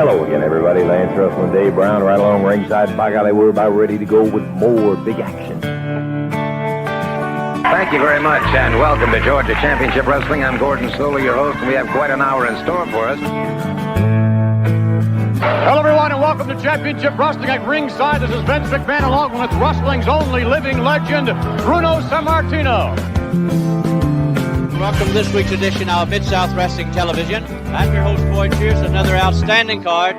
Hello again, everybody. Lance Russell and Dave Brown right along ringside. By golly, we're about ready to go with more big action. Thank you very much, and welcome to Georgia Championship Wrestling. I'm Gordon Solie, your host, and we have quite an hour in store for us. Hello, everyone, and welcome to Championship Wrestling at ringside. This is Vince McMahon, along with wrestling's only living legend, Bruno Sammartino. Welcome to this week's edition of Mid-South Wrestling Television. I'm your host, Boyd Pierce, another outstanding card.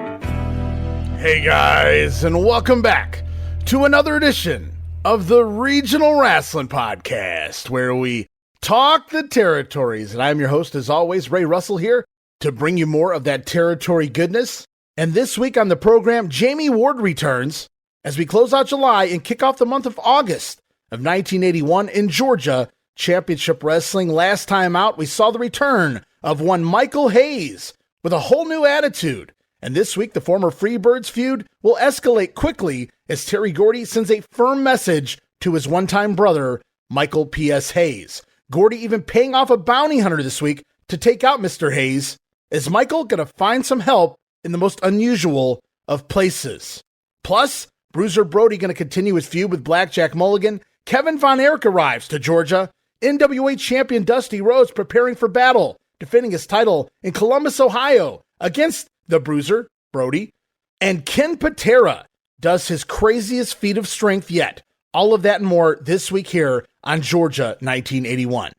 Hey guys, and welcome back to another edition of the Regional Rasslin Podcast, where we talk the territories. And I'm your host, as always, Ray Russell, here to bring you more of that territory goodness. And this week on the program, Jammie Ward returns as we close out July and kick off the month of August of 1981 in Georgia Championship Wrestling. Last time out, we saw the return of one Michael Hayes with a whole new attitude. And this week, the former Freebirds feud will escalate quickly as Terry Gordy sends a firm message to his one-time brother, Michael P.S. Hayes. Gordy even paying off a bounty hunter this week to take out Mr. Hayes. Is Michael going to find some help in the most unusual of places? Plus, Bruiser Brody going to continue his feud with Blackjack Mulligan. Kevin Von Erich arrives to Georgia. NWA champion Dusty Rhodes preparing for battle, defending his title in Columbus, Ohio against the Bruiser Brody. And Ken Patera does his craziest feat of strength yet. All of that and more this week here on Georgia 1981.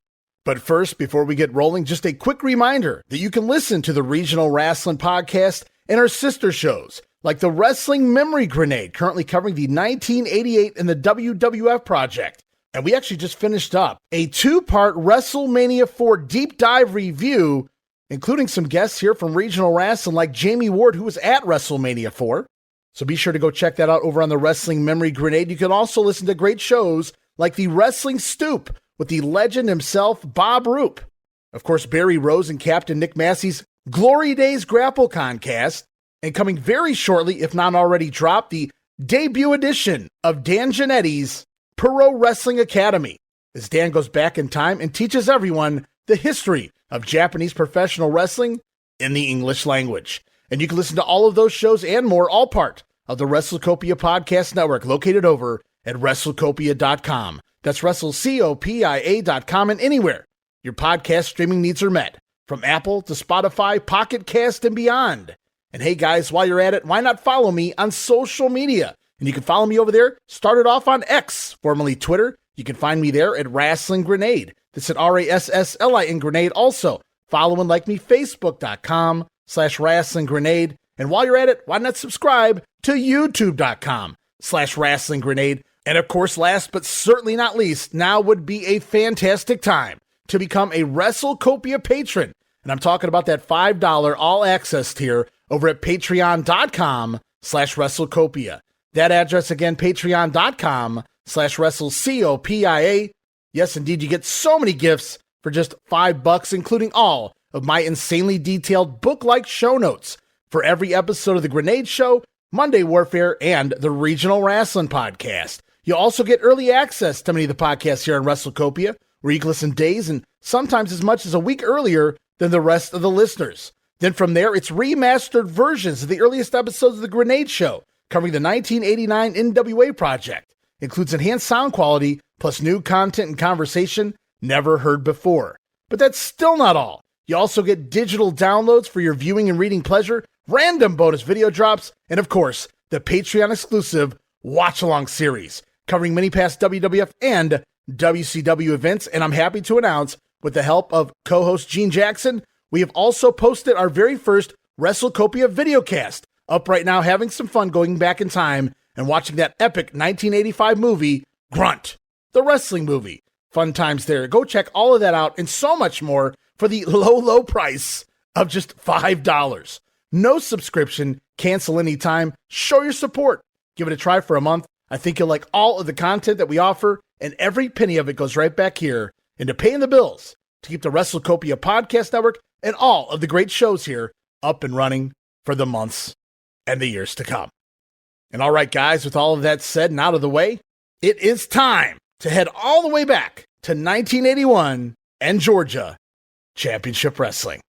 But first, before we get rolling, just a quick reminder that you can listen to the Regional Rasslin Podcast and our sister shows, like the Wrestling Memory Grenade, currently covering the 1988 and the WWF Project. And we actually just finished up a 2-part WrestleMania 4 deep dive review, including some guests here from Regional Rasslin like Jammie Ward, who was at WrestleMania 4. So be sure to go check that out over on the Wrestling Memory Grenade. You can also listen to great shows like the Wrestling Stoop with the legend himself, Bob Roop. Of course, Barry Rose and Captain Nick Massey's Glory Days Grapple Concast. And coming very shortly, if not already dropped, the debut edition of Dan Giannetti's Pro Wrestling Academy, as Dan goes back in time and teaches everyone the history of Japanese professional wrestling in the English language. And you can listen to all of those shows and more, all part of the WrestleCopia Podcast Network, located over at WrestleCopia.com. That's WrestleCopia.com, and anywhere your podcast streaming needs are met, from Apple to Spotify, Pocket Cast, and beyond. And hey guys, while you're at it, why not follow me on social media? And you can follow me over there. Started off on X, formerly Twitter. You can find me there at Rasslin Grenade. That's at RASSLIN Grenade. Also, follow and like me, Facebook.com/Rasslin Grenade. And while you're at it, why not subscribe to YouTube.com/Rasslin Grenade. And of course, last but certainly not least, now would be a fantastic time to become a WrestleCopia patron. And I'm talking about that $5 all-access tier over at Patreon.com/WrestleCopia. That address again, Patreon.com/WrestleCopia. Yes, indeed, you get so many gifts for just $5, including all of my insanely detailed book-like show notes for every episode of The Grenade Show, Monday Warfare, and the Regional Rasslin Podcast. You'll also get early access to many of the podcasts here on WrestleCopia, where you can listen days and sometimes as much as a week earlier than the rest of the listeners. Then from there, it's remastered versions of the earliest episodes of The Grenade Show, covering the 1989 NWA Project. Includes enhanced sound quality, plus new content and conversation never heard before. But that's still not all. You also get digital downloads for your viewing and reading pleasure, random bonus video drops, and of course, the Patreon-exclusive watch-along series, covering many past WWF and WCW events. And I'm happy to announce, with the help of co-host Gene Jackson, we have also posted our very first WrestleCopia videocast, up right now, having some fun going back in time and watching that epic 1985 movie, Grunt, the wrestling movie. Fun times there. Go check all of that out and so much more for the low, low price of just $5. No subscription, cancel anytime, show your support. Give it a try for a month. I think you'll like all of the content that we offer, and every penny of it goes right back here into paying the bills to keep the WrestleCopia Podcast Network and all of the great shows here up and running for the months and the years to come. And all right, guys, with all of that said and out of the way, it is time to head all the way back to 1981 and Georgia Championship Wrestling.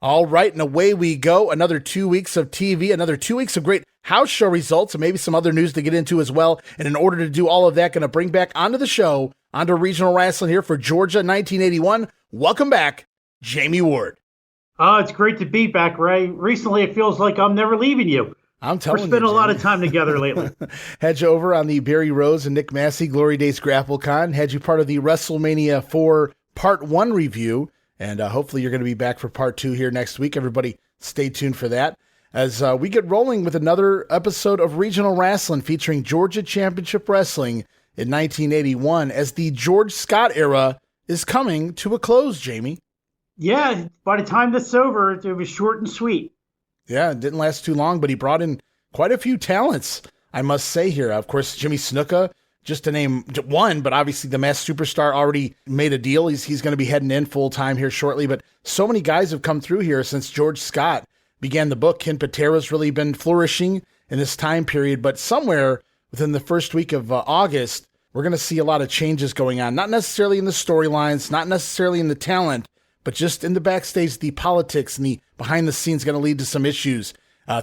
All right, and away we go. Another 2 weeks of TV, another 2 weeks of great house show results, and maybe some other news to get into as well. And in order to do all of that, going to bring back onto the show, onto Regional Rasslin here for Georgia 1981. Welcome back, Jammie Ward. Oh, it's great to be back, Ray. Recently, it feels like I'm never leaving you. I'm telling you, we're spending a lot of time together lately. Had you over on the Barry Rhodes and Nick Massey Glory Days GrappleCon. Had you part of the WrestleMania 4 Part 1 review. And hopefully you're going to be back for Part 2 here next week. Everybody stay tuned for that. As we get rolling with another episode of Regional Rasslin featuring Georgia Championship Wrestling in 1981 as the George Scott era is coming to a close, Jammie. Yeah, by the time this is over, it was short and sweet. Yeah, it didn't last too long, but he brought in quite a few talents, I must say here. Of course, Jimmy Snuka, just to name one, but obviously the Masked Superstar already made a deal. He's going to be heading in full-time here shortly, but so many guys have come through here since George Scott began the book. Ken Patera's really been flourishing in this time period, but somewhere within the first week of August, we're going to see a lot of changes going on, not necessarily in the storylines, not necessarily in the talent, but just in the backstage, the politics and the behind the scenes going to lead to some issues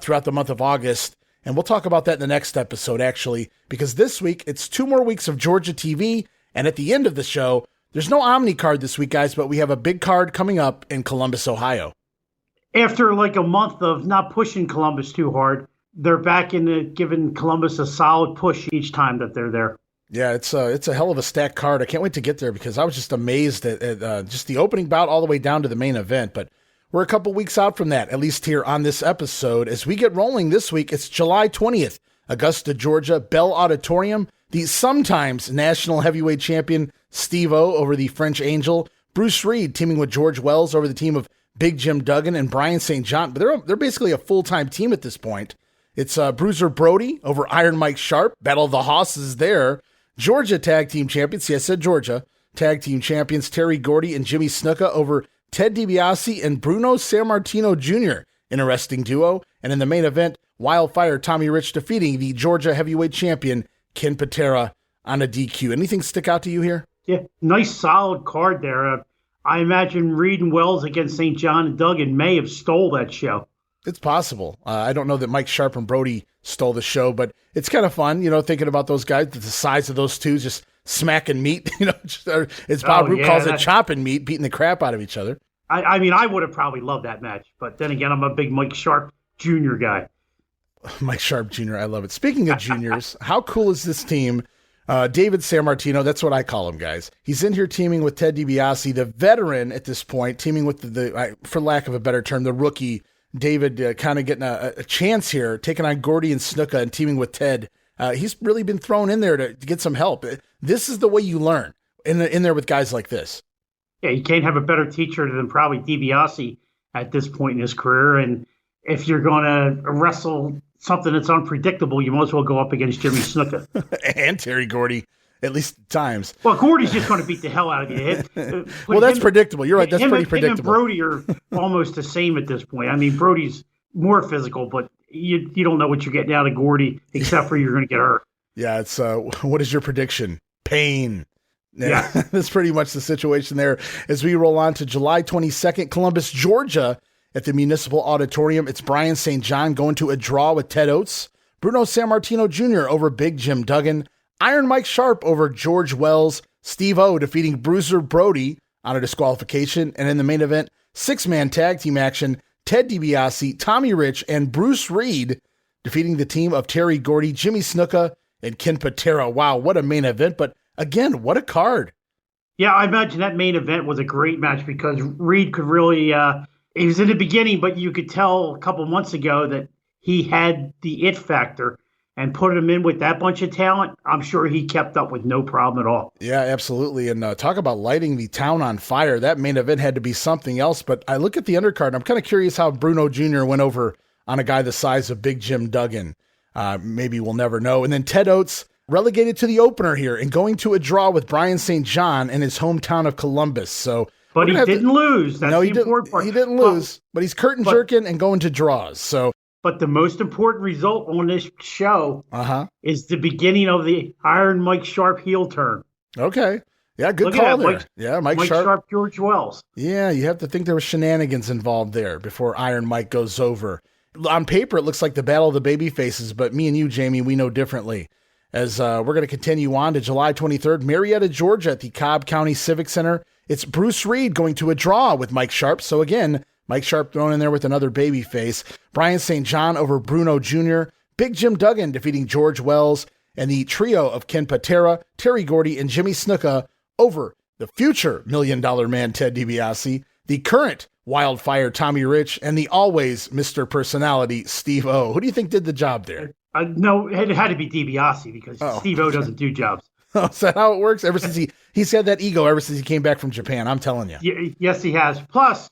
throughout the month of August. And we'll talk about that in the next episode, actually, because this week it's 2 more weeks of Georgia TV. And at the end of the show, there's no Omni card this week, guys, but we have a big card coming up in Columbus, Ohio. After like a month of not pushing Columbus too hard, they're back into giving Columbus a solid push each time that they're there. Yeah, it's a hell of a stacked card. I can't wait to get there because I was just amazed at just the opening bout all the way down to the main event. But we're a couple weeks out from that, at least here on this episode. As we get rolling this week, it's July 20th, Augusta, Georgia, Bell Auditorium. The sometimes national heavyweight champion Steve-O over the French Angel. Bruce Reed teaming with George Wells over the team of Big Jim Duggan and Brian St. John. But they're basically a full-time team at this point. It's Bruiser Brody over Iron Mike Sharp. Battle of the Hosses there. Georgia Tag Team Champions. See, I said Georgia. Tag Team Champions Terry Gordy and Jimmy Snuka over Ted Dibiase and Bruno Sammartino Jr. Interesting duo. And in the main event, Wildfire Tommy Rich defeating the Georgia Heavyweight Champion Ken Patera on a DQ. Anything stick out to you here? Yeah, nice solid card there. I imagine Reed and Wells against St. John and Duggan may have stole that show. It's possible. I don't know that Mike Sharp and Brody stole the show, but it's kind of fun, thinking about those guys, the size of those two, just smacking meat, as Bob Roop calls it, chopping meat, beating the crap out of each other. I mean, I would have probably loved that match, but then again, I'm a big Mike Sharp Jr. guy. Mike Sharp Jr., I love it. Speaking of juniors, how cool is this team? David Sammartino, that's what I call him, guys. He's in here teaming with Ted DiBiase, the veteran at this point, teaming with the for lack of a better term, the rookie David, kind of getting a chance here, taking on Gordy and Snuka and teaming with Ted. He's really been thrown in there to get some help. This is the way you learn in there with guys like this. Yeah, you can't have a better teacher than probably DiBiase at this point in his career. And if you're going to wrestle something that's unpredictable, you might as well go up against Jimmy Snuka. And Terry Gordy, at least at times. Well, Gordy's just going to beat the hell out of you. Well, that's predictable. You're right. That's pretty predictable. Him and Brody are almost the same at this point. I mean, Brody's more physical, but you don't know what you're getting out of Gordy, except for you're going to get hurt. Yeah, it's what is your prediction? Pain. Yeah. That's pretty much the situation there as we roll on to July 22nd, Columbus, Georgia, at the Municipal Auditorium. It's Brian St. John going to a draw with Ted Oates, Bruno Sammartino Jr. over Big Jim Duggan, Iron Mike Sharp over George Wells, Steve-O defeating Bruiser Brody on a disqualification, and in the main event, 6-man tag team action, Ted DiBiase, Tommy Rich, and Bruce Reed defeating the team of Terry Gordy, Jimmy Snuka, and Ken Patera. Wow, what a main event, but again, what a card. Yeah, I imagine that main event was a great match because Reed could really, he was in the beginning, but you could tell a couple months ago that he had the it factor, and put him in with that bunch of talent. I'm sure he kept up with no problem at all. Yeah, absolutely. And talk about lighting the town on fire. That main event had to be something else, but I look at the undercard and I'm kind of curious how Bruno Jr. went over on a guy the size of Big Jim Duggan. Maybe we'll never know. And then Ted Oates relegated to the opener here and going to a draw with Brian St. John in his hometown of Columbus. So, but he didn't lose. That's the important part. He didn't lose, but he's curtain jerking and going to draws. So, but the most important result on this show is the beginning of the Iron Mike Sharp heel turn. Okay. Yeah, good Look call at there. that, Mike Mike Sharp, George Wells. Yeah, you have to think there was shenanigans involved there before Iron Mike goes over. On paper, it looks like the battle of the baby faces, but me and you, Jamie, we know differently. As we're going to continue on to July 23rd, Marietta, Georgia at the Cobb County Civic Center. It's Bruce Reed going to a draw with Mike Sharp. So again, Mike Sharp thrown in there with another baby face. Brian St. John over Bruno Jr. Big Jim Duggan defeating George Wells. And the trio of Ken Patera, Terry Gordy, and Jimmy Snuka over the future $1 Million Man Ted DiBiase, the current Wildfire Tommy Rich, and the always Mr. Personality Steve O. Who do you think did the job there? No, it had to be DiBiase because Steve O doesn't do jobs. Oh, is that how it works? Ever since he's had that ego ever since he came back from Japan, I'm telling you. Yes, he has. Plus,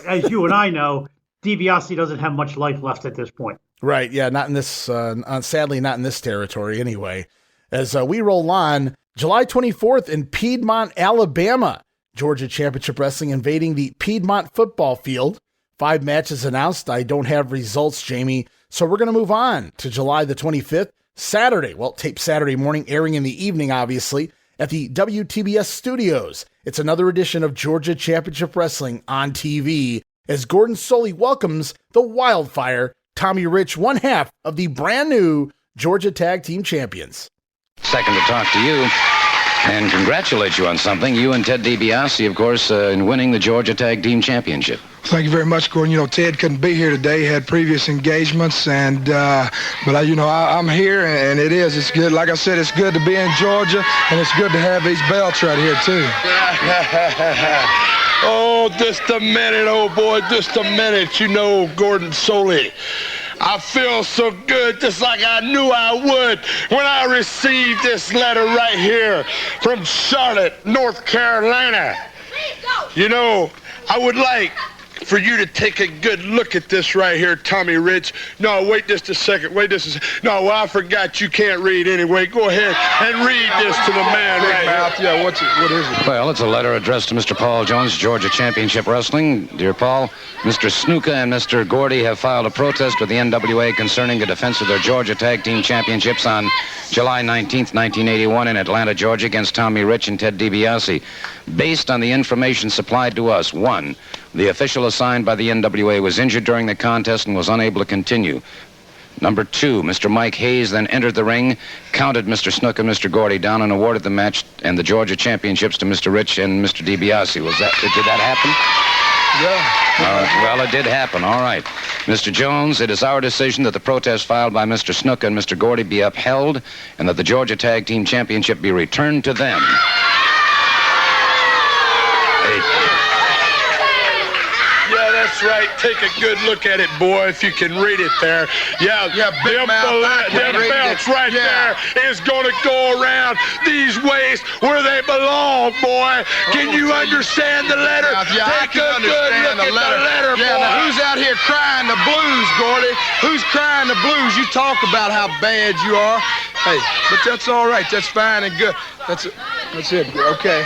as you and I know, DiBiase doesn't have much life left at this point. Right, yeah, not in this, sadly not in this territory anyway. As we roll on, July 24th in Piedmont, Alabama, Georgia Championship Wrestling invading the Piedmont football field. 5 matches announced. I don't have results, Jamie. So we're going to move on to July the 25th, Saturday. Well, tape Saturday morning, airing in the evening, obviously, at the WTBS studios. It's another edition of Georgia Championship Wrestling on TV as Gordon Soley welcomes the Wildfire Tommy Rich, one half of the brand new Georgia Tag Team Champions. Second to talk to you and congratulate you on something. You and Ted DiBiase, of course, in winning the Georgia Tag Team Championship. Thank you very much, Gordon. You know, Ted couldn't be here today. He had previous engagements, and but I'm here, and it's good. Like I said, it's good to be in Georgia, and it's good to have these belts right here too. Oh, just a minute, old boy, just a minute. You know, Gordon Soley, I feel so good, just like I knew I would when I received this letter right here from Charlotte, North Carolina. You know, I would like for you to take a good look at this right here, Tommy Rich. No, wait just a second. No, well, I forgot you can't read anyway. Go ahead and read this to the man right here. Yeah, what is it? Well, it's a letter addressed to Mr. Paul Jones, Georgia Championship Wrestling. Dear Paul, Mr. Snuka and Mr. Gordy have filed a protest with the NWA concerning the defense of their Georgia Tag Team Championships on July 19th, 1981 in Atlanta, Georgia against Tommy Rich and Ted DiBiase. Based on the information supplied to us, 1, the official assigned by the NWA was injured during the contest and was unable to continue. Number 2, Mr. Mike Hayes then entered the ring, counted Mr. Snuka and Mr. Gordy down, and awarded the match and the Georgia Championships to Mr. Rich and Mr. DiBiase. Did that happen? Yeah. Well, it did happen. All right. Mr. Jones, it is our decision that the protest filed by Mr. Snuka and Mr. Gordy be upheld and that the Georgia Tag Team Championship be returned to them. Yeah, that's right. Take a good look at it, boy, if you can read it there. Yeah, them belts right there is going to go around these waists where they belong, boy. Can you understand the letter? Yeah, I can understand the letter. Yeah, now who's out here crying the blues, Gordy? Who's crying the blues? You talk about how bad you are. Hey, but that's all right. That's fine and good. That's it. Okay.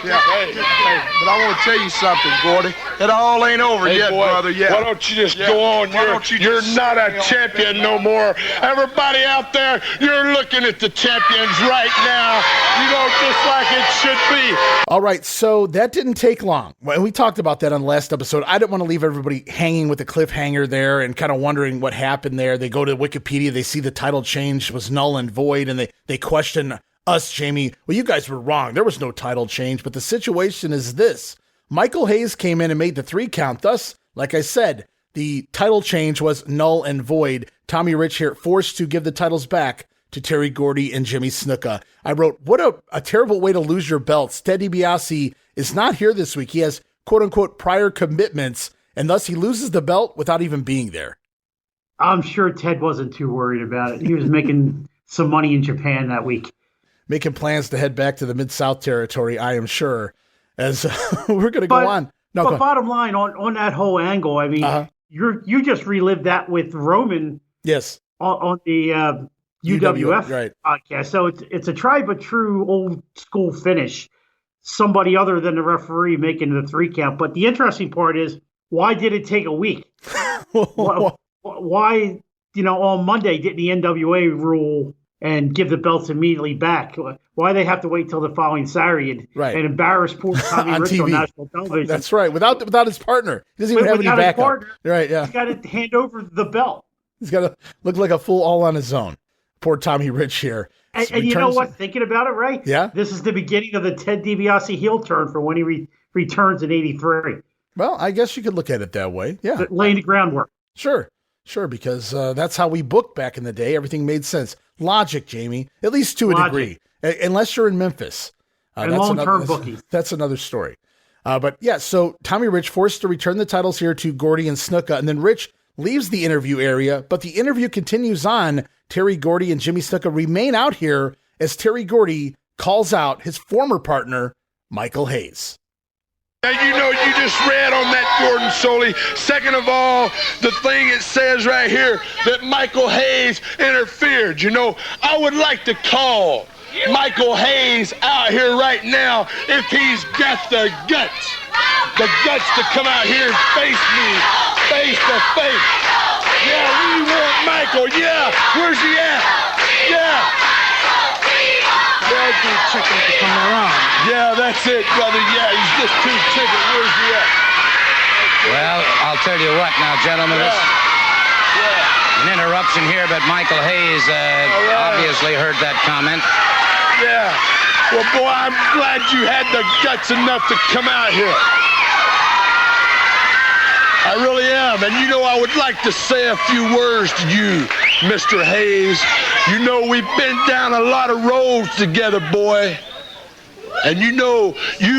Yeah. Hey, but I want to tell you something, Gordy. It all ain't over yet, boy, brother. Yeah. Why don't you just go on? You're not a champion no more. Everybody out there, you're looking at the champions right now. You know, just like it should be. All right, so that didn't take long. We talked about that on the last episode. I didn't want to leave everybody hanging with a cliffhanger there and kind of wondering what happened there. They go to Wikipedia, they see the title change was null and void, and they question us, Jamie. Well, you guys were wrong. There was no title change, but the situation is this. Michael Hayes came in and made the 3 count. Thus, like I said, the title change was null and void. Tommy Rich here forced to give the titles back to Terry Gordy and Jimmy Snuka. I wrote, what a terrible way to lose your belts. Ted DiBiase is not here this week. He has quote-unquote prior commitments, and thus he loses the belt without even being there. I'm sure Ted wasn't too worried about it. He was making some money in Japan that week. Making plans to head back to the Mid-South territory, I am sure, as we're going to go on. No, but bottom line, on that whole angle, I mean, you just relived that with Roman. Yes. On the UWF right. podcast. So it's a tried but true old school finish. Somebody other than the referee making the 3 count. But the interesting part is, why did it take a week? Why, on Monday didn't the NWA rule and give the belts immediately back. Why they have to wait till the following Saturday and embarrass poor Tommy Rich on national television? That's right. Without his partner, he doesn't even have any backup. Partner, right? Yeah, he's got to hand over the belt. He's got to look like a fool all on his own. Poor Tommy Rich here. And you know what? Thinking about it, right? Yeah. This is the beginning of the Ted DiBiase heel turn for when he returns in '83. Well, I guess you could look at it that way. Yeah. But laying the groundwork. Sure, because that's how we booked back in the day. Everything made sense. Logic, Jamie, at least to a degree, unless you're in Memphis. And long-term bookies. That's another story. But yeah, so Tommy Rich forced to return the titles here to Gordy and Snuka, and then Rich leaves the interview area, but the interview continues on. Terry Gordy and Jimmy Snuka remain out here as Terry Gordy calls out his former partner, Michael Hayes. Now, you just read on that, Gordon Soley. Second of all, the thing it says right here that Michael Hayes interfered. I would like to call Michael Hayes out here right now if he's got the guts to come out here and face me face to face. Yeah, we want Michael. Yeah, where's he at? Yeah. Yeah, that's it, brother. Yeah, he's just too chicken. Where's he at? Well, I'll tell you what now, gentlemen. An interruption here, but Michael Hayes obviously heard that comment. Yeah. Well, boy, I'm glad you had the guts enough to come out here. I really am. And I would like to say a few words to you, Mr. Hayes. We've been down a lot of roads together, boy. And you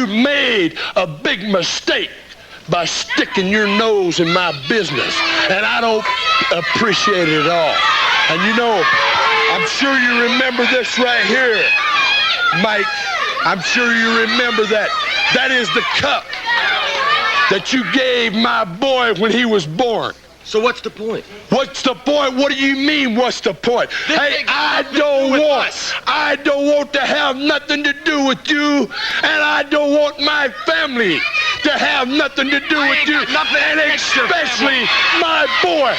made a big mistake by sticking your nose in my business. And I don't appreciate it at all. And I'm sure you remember this right here, Mike. I'm sure you remember that. That is the cup that you gave my boy when he was born. So what's the point? What's the point? What do you mean, what's the point? Hey, I don't want to have nothing to do with you, and I don't want my family to have nothing to do with you, and especially my boy.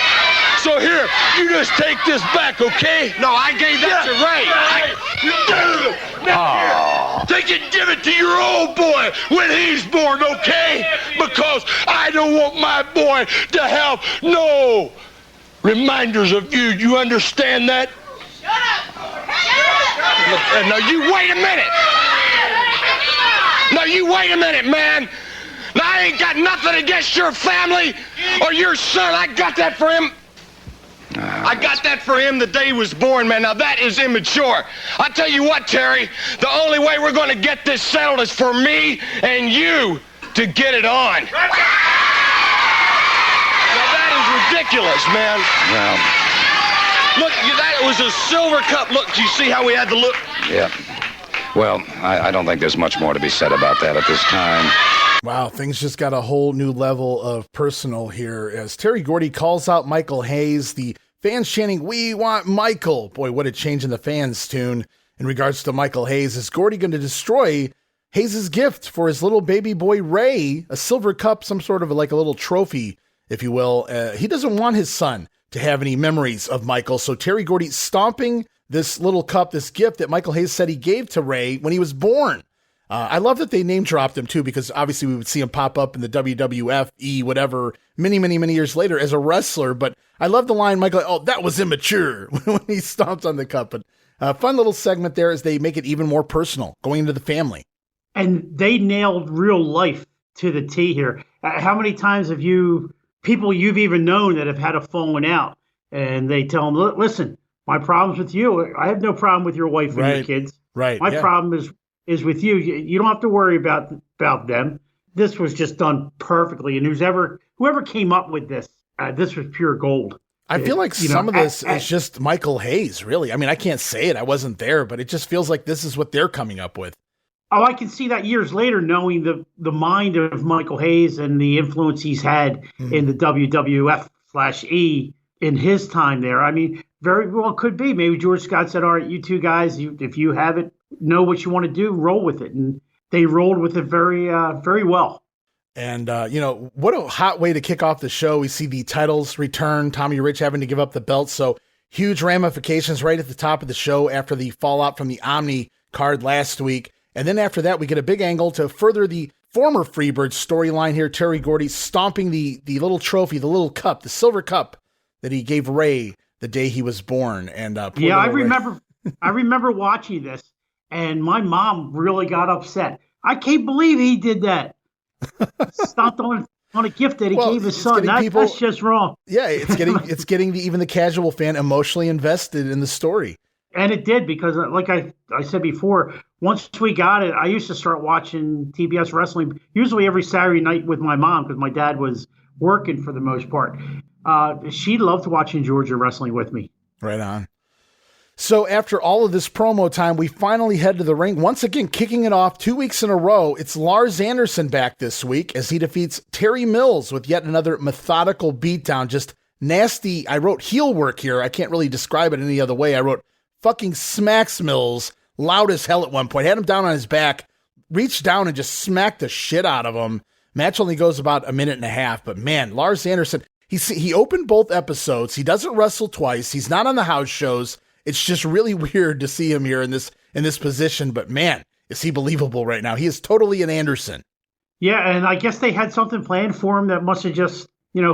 So here, you just take this back, okay? No, I gave that to Ray. Take it, give it to your old boy when he's born, okay? Because I don't want my boy to have no reminders of you. You understand that? Shut up! Now you wait a minute. Now you wait a minute, man. Now I ain't got nothing against your family or your son. I got that for him. I got that for him the day he was born, man. Now, that is immature. I tell you what, Terry, the only way we're going to get this settled is for me and you to get it on. Now, that is ridiculous, man. Well, look, that was a silver cup. Look, do you see how we had to look? Yeah. Well, I don't think there's much more to be said about that at this time. Wow, things just got a whole new level of personal here as Terry Gordy calls out Michael Hayes, the fans chanting, "We want Michael." Boy, what a change in the fans' tune in regards to Michael Hayes. Is Gordy going to destroy Hayes' gift for his little baby boy Ray, a silver cup, some sort of like a little trophy, if you will? He doesn't want his son to have any memories of Michael, so Terry Gordy stomping this little cup, this gift that Michael Hayes said he gave to Ray when he was born. I love that they name dropped him too, because obviously we would see him pop up in the WWF, whatever, many, many, many years later as a wrestler. But I love the line, Michael, "Oh, that was immature," when he stomped on the cup. But fun little segment there as they make it even more personal, going into the family. And they nailed real life to the T here. How many times have people you've even known that have had a falling out, and they tell them, "Listen, my problem's with you. I have no problem with your wife and your kids. Right. My problem is with you. You don't have to worry about them." This was just done perfectly. And whoever came up with this, this was pure gold. I feel like some of this is just Michael Hayes, really. I mean, I can't say it. I wasn't there, but it just feels like this is what they're coming up with. Oh, I can see that years later, knowing the mind of Michael Hayes and the influence he's had in the WWF/E in his time there. I mean, very well could be. Maybe George Scott said, "All right, you two guys, if you have it, know what you want to do, roll with it." And they rolled with it very, very well. And, what a hot way to kick off the show. We see the titles return, Tommy Rich having to give up the belt. So huge ramifications right at the top of the show after the fallout from the Omni card last week. And then after that, we get a big angle to further the former Freebird storyline here. Terry Gordy stomping the little trophy, the little cup, the silver cup that he gave Ray the day he was born. And yeah, I remember. I remember watching this, and my mom really got upset. I can't believe he did that. Stomped on a gift that he gave his son. That's just wrong. Yeah, it's getting even the casual fan emotionally invested in the story. And it did, because like I said before, once we got it, I used to start watching TBS wrestling usually every Saturday night with my mom, because my dad was working for the most part. She loved watching Georgia wrestling with me. Right on. So after all of this promo time, we finally head to the ring. Once again, kicking it off 2 weeks in a row, it's Lars Anderson back this week as he defeats Terry Mills with yet another methodical beatdown. Just nasty. I wrote heel work here. I can't really describe it any other way. I wrote fucking smacks Mills loud as hell at one point. Had him down on his back, reached down and just smacked the shit out of him. Match only goes about a minute and a half, but man, Lars Anderson, he opened both episodes. He doesn't wrestle twice. He's not on the house shows. It's just really weird to see him here in this position, but man, is he believable right now. He is totally an Anderson. Yeah, and I guess they had something planned for him that must have just,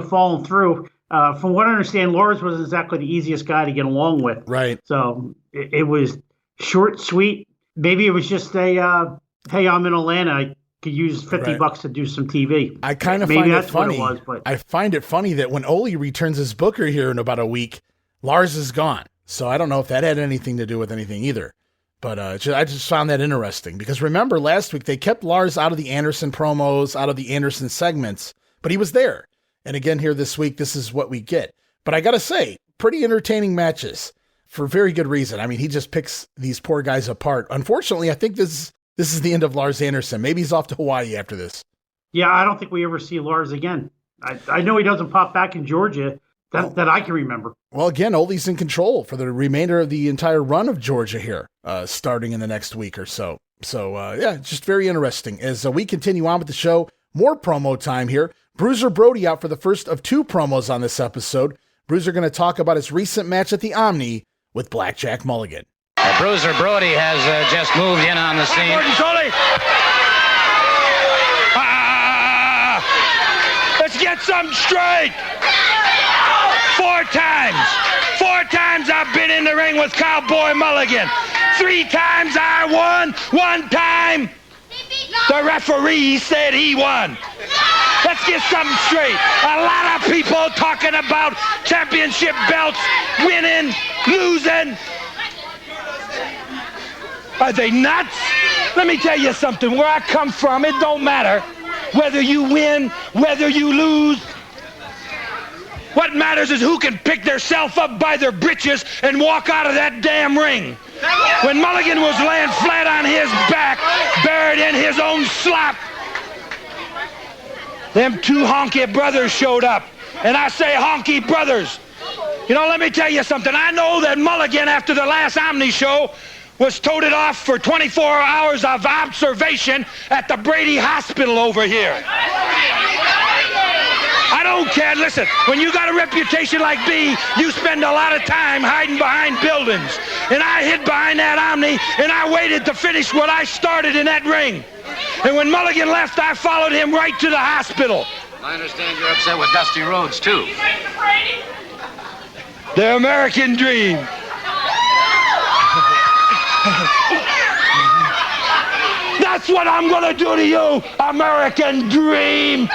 fallen through. From what I understand, Lars wasn't exactly the easiest guy to get along with. Right. So it was short, sweet. Maybe it was just a, hey, I'm in Atlanta. I could use $50 to do some TV. I kind of find it funny. I find it funny that when Ole returns as Booker here in about a week, Lars is gone. So I don't know if that had anything to do with anything either. But I just found that interesting, because remember last week they kept Lars out of the Anderson promos, out of the Anderson segments, but he was there. And again here this week, this is what we get. But I got to say, pretty entertaining matches for very good reason. I mean, he just picks these poor guys apart. Unfortunately, I think this is the end of Lars Anderson. Maybe he's off to Hawaii after this. Yeah, I don't think we ever see Lars again. I know he doesn't pop back in Georgia that I can remember. Well, again, Ole's in control for the remainder of the entire run of Georgia here, starting in the next week or so. So, yeah, just very interesting. As we continue on with the show, more promo time here. Bruiser Brody out for the first of two promos on this episode. Bruiser going to talk about his recent match at the Omni with Blackjack Mulligan. Bruiser Brody has just moved in on the scene. Let's get something straight. 4 times. 4 times I've been in the ring with Cowboy Mulligan. 3 times I won. 1 time the referee said he won. Let's get something straight. A lot of people talking about championship belts, winning, losing. Are they nuts? Let me tell you something. Where I come from, it don't matter whether you win, whether you lose. What matters is who can pick theirself up by their britches and walk out of that damn ring. When Mulligan was laying flat on his back, buried in his own slop, them 2 honky brothers showed up. And I say honky brothers. Let me tell you something. I know that Mulligan, after the last Omni show, was toted off for 24 hours of observation at the Brady Hospital over here. I don't care. Listen, when you got a reputation like me, you spend a lot of time hiding behind buildings. And I hid behind that Omni, and I waited to finish what I started in that ring. And when Mulligan left, I followed him right to the hospital. I understand you're upset with Dusty Rhodes, too. The American dream. That's what I'm gonna do to you, American dream.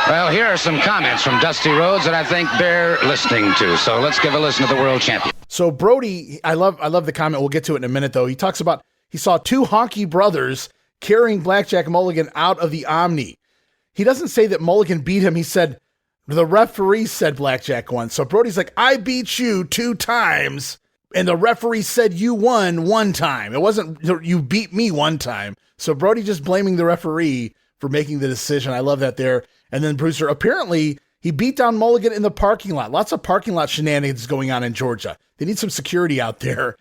Well, here are some comments from Dusty Rhodes that I think bear listening to. So let's give a listen to the world champion. So Brody, I love the comment. We'll get to it in a minute, though. He talks about he saw 2 honky brothers carrying Blackjack Mulligan out of the Omni. He doesn't say that Mulligan beat him. He said the referee said Blackjack won. So Brody's like, I beat you 2 times, and the referee said you won 1 time. It wasn't you beat me 1 time. So Brody just blaming the referee for making the decision. I love that there. And then Bruiser, apparently, he beat down Mulligan in the parking lot. Lots of parking lot shenanigans going on in Georgia. They need some security out there.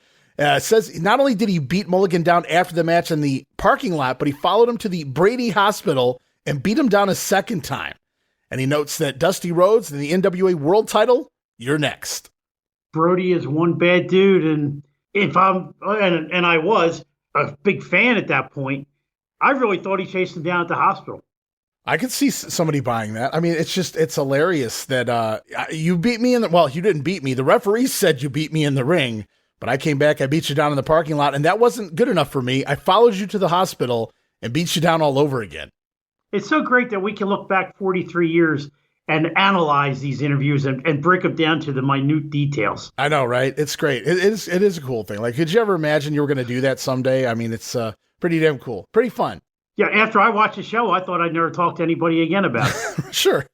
Says not only did he beat Mulligan down after the match in the parking lot, but he followed him to the Brady Hospital and beat him down a 2nd time. And he notes that Dusty Rhodes and the NWA World title, you're next. Brody is one bad dude, and if I'm and I was a big fan at that point, I really thought he chased him down at the hospital. I could see somebody buying that. I mean, it's hilarious that you beat me well, you didn't beat me. The referee said you beat me in the ring, but I came back, I beat you down in the parking lot, and that wasn't good enough for me. I followed you to the hospital and beat you down all over again. It's so great that we can look back 43 years and analyze these interviews and break them down to the minute details. I know, right? It's great. It is a cool thing. Like, could you ever imagine you were going to do that someday? I mean, it's pretty damn cool. Pretty fun. Yeah, after I watched the show, I thought I'd never talk to anybody again about it. Sure.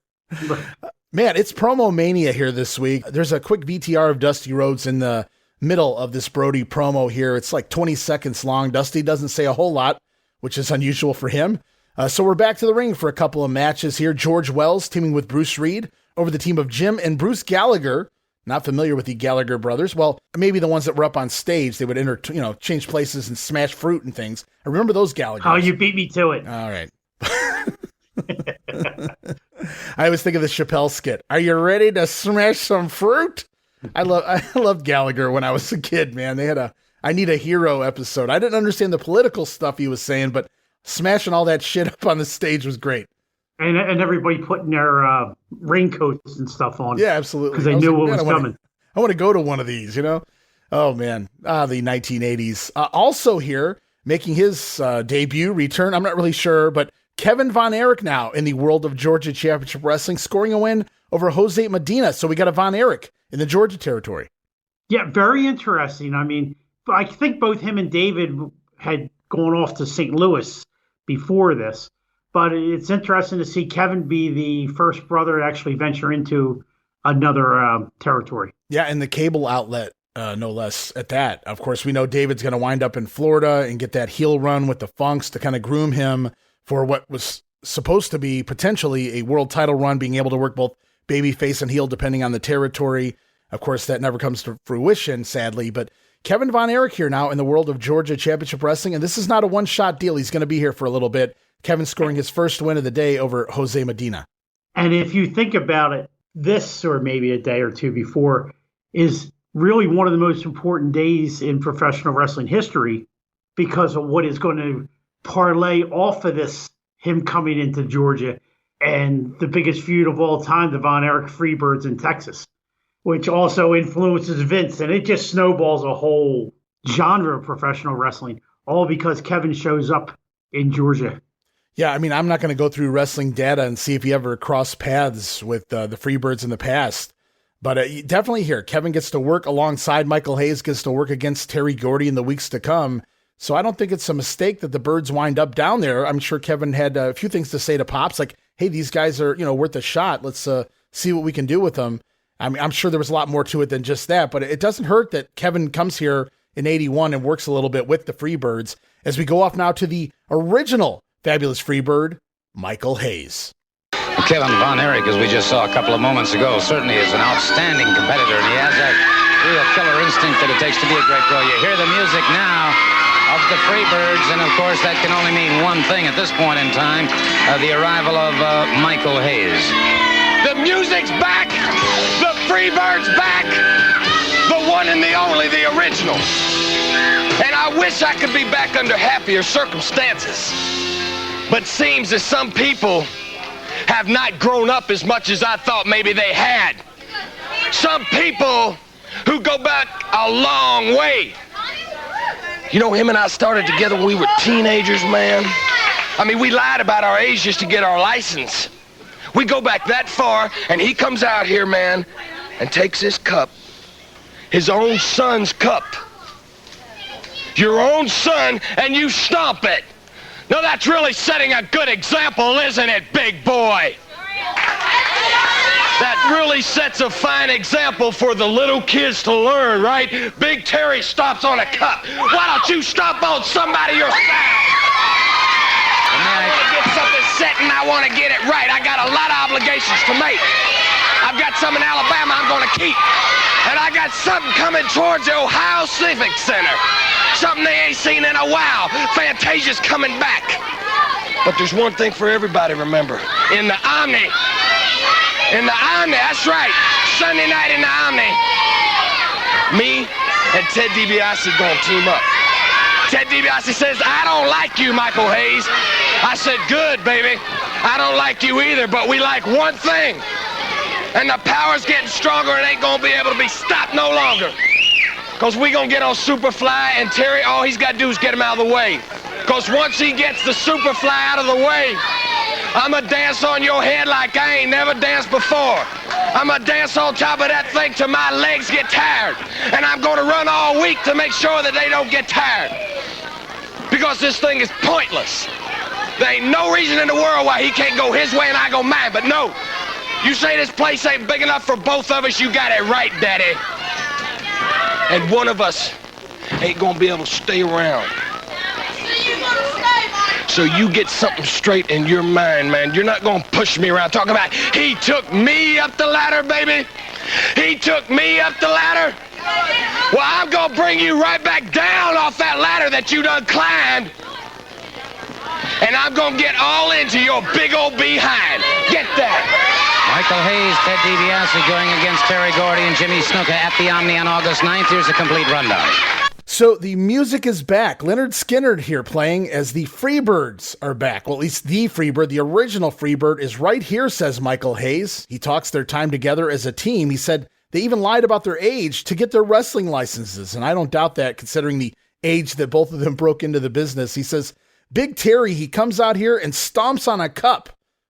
Man, it's promo mania here this week. There's a quick VTR of Dusty Rhodes in the middle of this Brody promo here. It's like 20 seconds long. Dusty doesn't say a whole lot, which is unusual for him. So we're back to the ring for a couple of matches here. George Wells teaming with Bruce Reed over the team of Jim and Bruce Gallagher. Not familiar with the Gallagher brothers. Well, maybe the ones that were up on stage, they would change places and smash fruit and things. I remember those Gallaghers. Oh, you beat me to it. All right. I always think of the Chappelle skit. Are you ready to smash some fruit? I loved Gallagher when I was a kid, man. They had I Need a Hero episode. I didn't understand the political stuff he was saying, but smashing all that shit up on the stage was great. And everybody putting their raincoats and stuff on. Yeah, absolutely. Because they knew what was coming. I want to go to one of these, Oh, man. The 1980s. Also here, making his debut, return, I'm not really sure, but Kevin Von Erich now in the World of Georgia Championship Wrestling, scoring a win over Jose Medina. So we got a Von Erich in the Georgia territory. Yeah, very interesting. I mean, I think both him and David had gone off to St. Louis before this. But it's interesting to see Kevin be the first brother to actually venture into another territory. Yeah, and the cable outlet, no less, at that. Of course, we know David's going to wind up in Florida and get that heel run with the Funks to kind of groom him for what was supposed to be potentially a world title run, being able to work both babyface and heel depending on the territory. Of course, that never comes to fruition, sadly. But Kevin Von Erich here now in the World of Georgia Championship Wrestling, and this is not a one-shot deal. He's going to be here for a little bit. Kevin scoring his first win of the day over Jose Medina. And if you think about it, this, or maybe a day or two before, is really one of the most important days in professional wrestling history because of what is going to parlay off of this, him coming into Georgia, and the biggest feud of all time, the Von Erich Freebirds in Texas, which also influences Vince. And it just snowballs a whole genre of professional wrestling, all because Kevin shows up in Georgia. Yeah, I mean, I'm not going to go through wrestling data and see if he ever crossed paths with the Freebirds in the past. But definitely here, Kevin gets to work alongside Michael Hayes, gets to work against Terry Gordy in the weeks to come. So I don't think it's a mistake that the Birds wind up down there. I'm sure Kevin had a few things to say to Pops, like, hey, these guys are, worth a shot. Let's see what we can do with them. I mean, I'm sure there was a lot more to it than just that, but it doesn't hurt that Kevin comes here in 81 and works a little bit with the Freebirds as we go off now to the original Fabulous Freebird, Michael Hayes. Kevin Von Erich, as we just saw a couple of moments ago, certainly is an outstanding competitor, and he has that real killer instinct that it takes to be a great pro. You hear the music now of the Freebirds, and of course that can only mean one thing at this point in time, the arrival of Michael Hayes. The music's back! The Freebirds back! The one and the only, the original. And I wish I could be back under happier circumstances. But seems that some people have not grown up as much as I thought maybe they had. Some people who go back a long way. Him and I started together when we were teenagers, man. I mean, we lied about our age just to get our license. We go back that far, and he comes out here, man, and takes his cup, his own son's cup, your own son, and you stomp it. Now that's really setting a good example, isn't it, big boy? That really sets a fine example for the little kids to learn, right? Big Terry stomps on a cup. Why don't you stomp on somebody yourself? I want to get something set and I want to get it right. I got a lot of obligations to make. I've got some in Alabama I'm going to keep. And I got something coming towards the Ohio Civic Center. Something they ain't seen in a while. Fantasia's coming back. But there's one thing for everybody, remember. In the Omni, that's right. Sunday night in the Omni. Me and Ted Dibiase gonna team up. Ted Dibiase says, I don't like you, Michael Hayes. I said, good, baby. I don't like you either, but we like one thing. And the power's getting stronger and ain't gonna be able to be stopped no longer. Because we gonna get on Superfly, and Terry, all he's gotta do is get him out of the way. Because once he gets the Superfly out of the way, I'ma dance on your head like I ain't never danced before. I'ma dance on top of that thing till my legs get tired. And I'm gonna run all week to make sure that they don't get tired. Because this thing is pointless. There ain't no reason in the world why he can't go his way and I go mine, but no. You say this place ain't big enough for both of us, you got it right, Daddy. And one of us ain't gonna be able to stay around. So you get something straight in your mind, man. You're not gonna push me around talking about, he took me up the ladder, baby. He took me up the ladder. Well, I'm gonna bring you right back down off that ladder that you done climbed. And I'm gonna get all into your big old behind. Get that. Michael Hayes, Ted Dibiase going against Terry Gordy and Jimmy Snuka at the Omni on August 9th. Here's a complete rundown. So the music is back. Leonard Skinner here playing as the Freebirds are back. Well, at least the Freebird, the original Freebird, is right here, says Michael Hayes. He talks their time together as a team. He said they even lied about their age to get their wrestling licenses. And I don't doubt that, considering the age that both of them broke into the business. He says, Big Terry, he comes out here and stomps on a cup.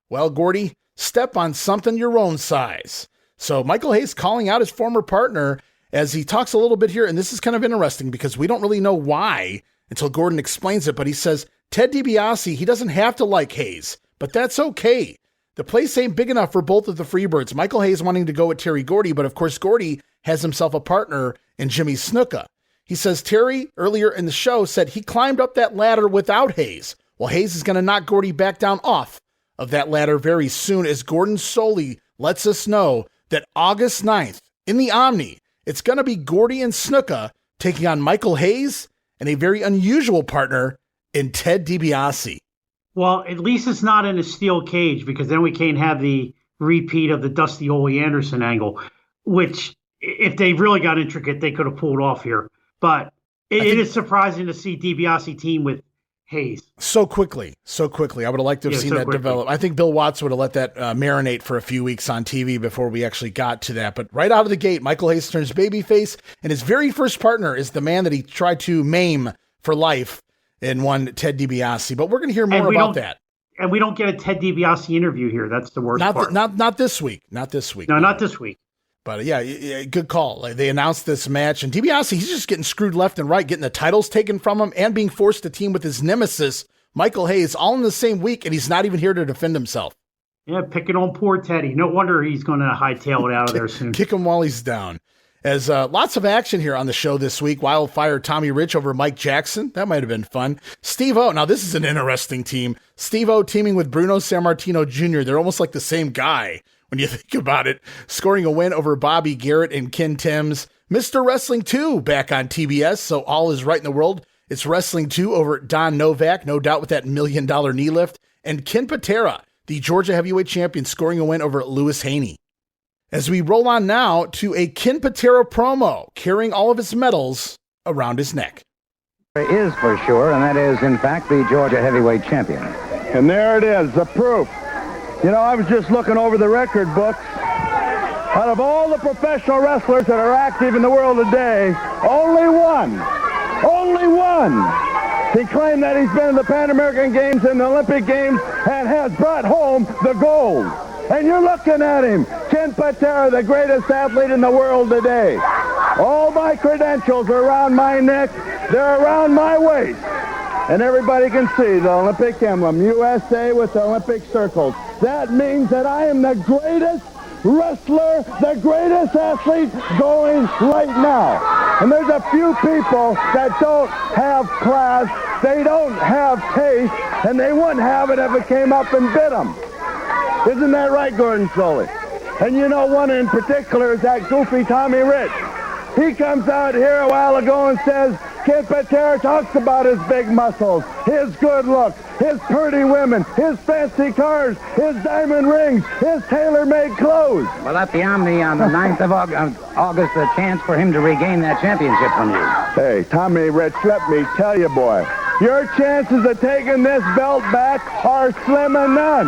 Well, Gordy, step on something your own size. So Michael Hayes calling out his former partner as he talks a little bit here, and this is kind of interesting because we don't really know why until Gordon explains it, but he says, Ted Dibiase, he doesn't have to like Hayes, but that's okay. The place ain't big enough for both of the Freebirds. Michael Hayes wanting to go with Terry Gordy, but of course Gordy has himself a partner in Jimmy Snuka. He says Terry, earlier in the show, said he climbed up that ladder without Hayes. Well, Hayes is going to knock Gordy back down off of that ladder very soon, as Gordon Soley lets us know that August 9th in the Omni, it's going to be Gordy and Snuka taking on Michael Hayes and a very unusual partner in Ted Dibiase. Well, at least it's not in a steel cage, because then we can't have the repeat of the Dusty Ole Anderson angle, which, if they really got intricate, they could have pulled off here. But it is surprising to see Dibiase team with Hayes. So quickly. I would have liked to have seen that develop. I think Bill Watts would have let that marinate for a few weeks on TV before we actually got to that. But right out of the gate, Michael Hayes turns babyface, and his very first partner is the man that he tried to maim for life in one Ted Dibiase. But we're going to hear more about that. And we don't get a Ted Dibiase interview here. That's the worst part. Not this week. Not this week. No, not this week. But yeah, good call. Like, they announced this match, and Dibiase, he's just getting screwed left and right, getting the titles taken from him and being forced to team with his nemesis, Michael Hayes, all in the same week, and he's not even here to defend himself. Yeah, picking on poor Teddy. No wonder he's going to hightail it out of there soon. Kick him while he's down. As lots of action here on the show this week. Wildfire Tommy Rich over Mike Jackson. That might have been fun. Steve-O. Now, this is an interesting team. Steve-O teaming with Bruno Sammartino Jr. They're almost like the same guy when you think about it. Scoring a win over Bobby Garrett and Ken Timms. Mr. Wrestling 2 back on TBS, so all is right in the world. It's Wrestling 2 over Don Novak, no doubt with that $1 million knee lift. And Ken Patera, the Georgia heavyweight champion, scoring a win over Lewis Haney. As we roll on now to a Ken Patera promo, carrying all of his medals around his neck. Is for sure, and that is, in fact, the Georgia heavyweight champion. And there it is, the proof. You know, I was just looking over the record books. Out of all the professional wrestlers that are active in the world today, only one, he claimed that he's been in the Pan American Games and the Olympic Games and has brought home the gold. And you're looking at him, Ken Patera, the greatest athlete in the world today. All my credentials are around my neck. They're around my waist. And everybody can see the Olympic emblem, USA with the Olympic circles. That means that I am the greatest wrestler, the greatest athlete going right now. And there's a few people that don't have class, they don't have taste, and they wouldn't have it if it came up and bit them. Isn't that right, Gordon Soley? And you know, one in particular is that goofy Tommy Rich. He comes out here a while ago and says, Ken Patera talks about his big muscles, his good looks, his pretty women, his fancy cars, his diamond rings, his tailor-made clothes. Well, at the Omni on the 9th of August, a chance for him to regain that championship from you. Hey, Tommy Rich, let me tell you, boy, your chances of taking this belt back are slim and none.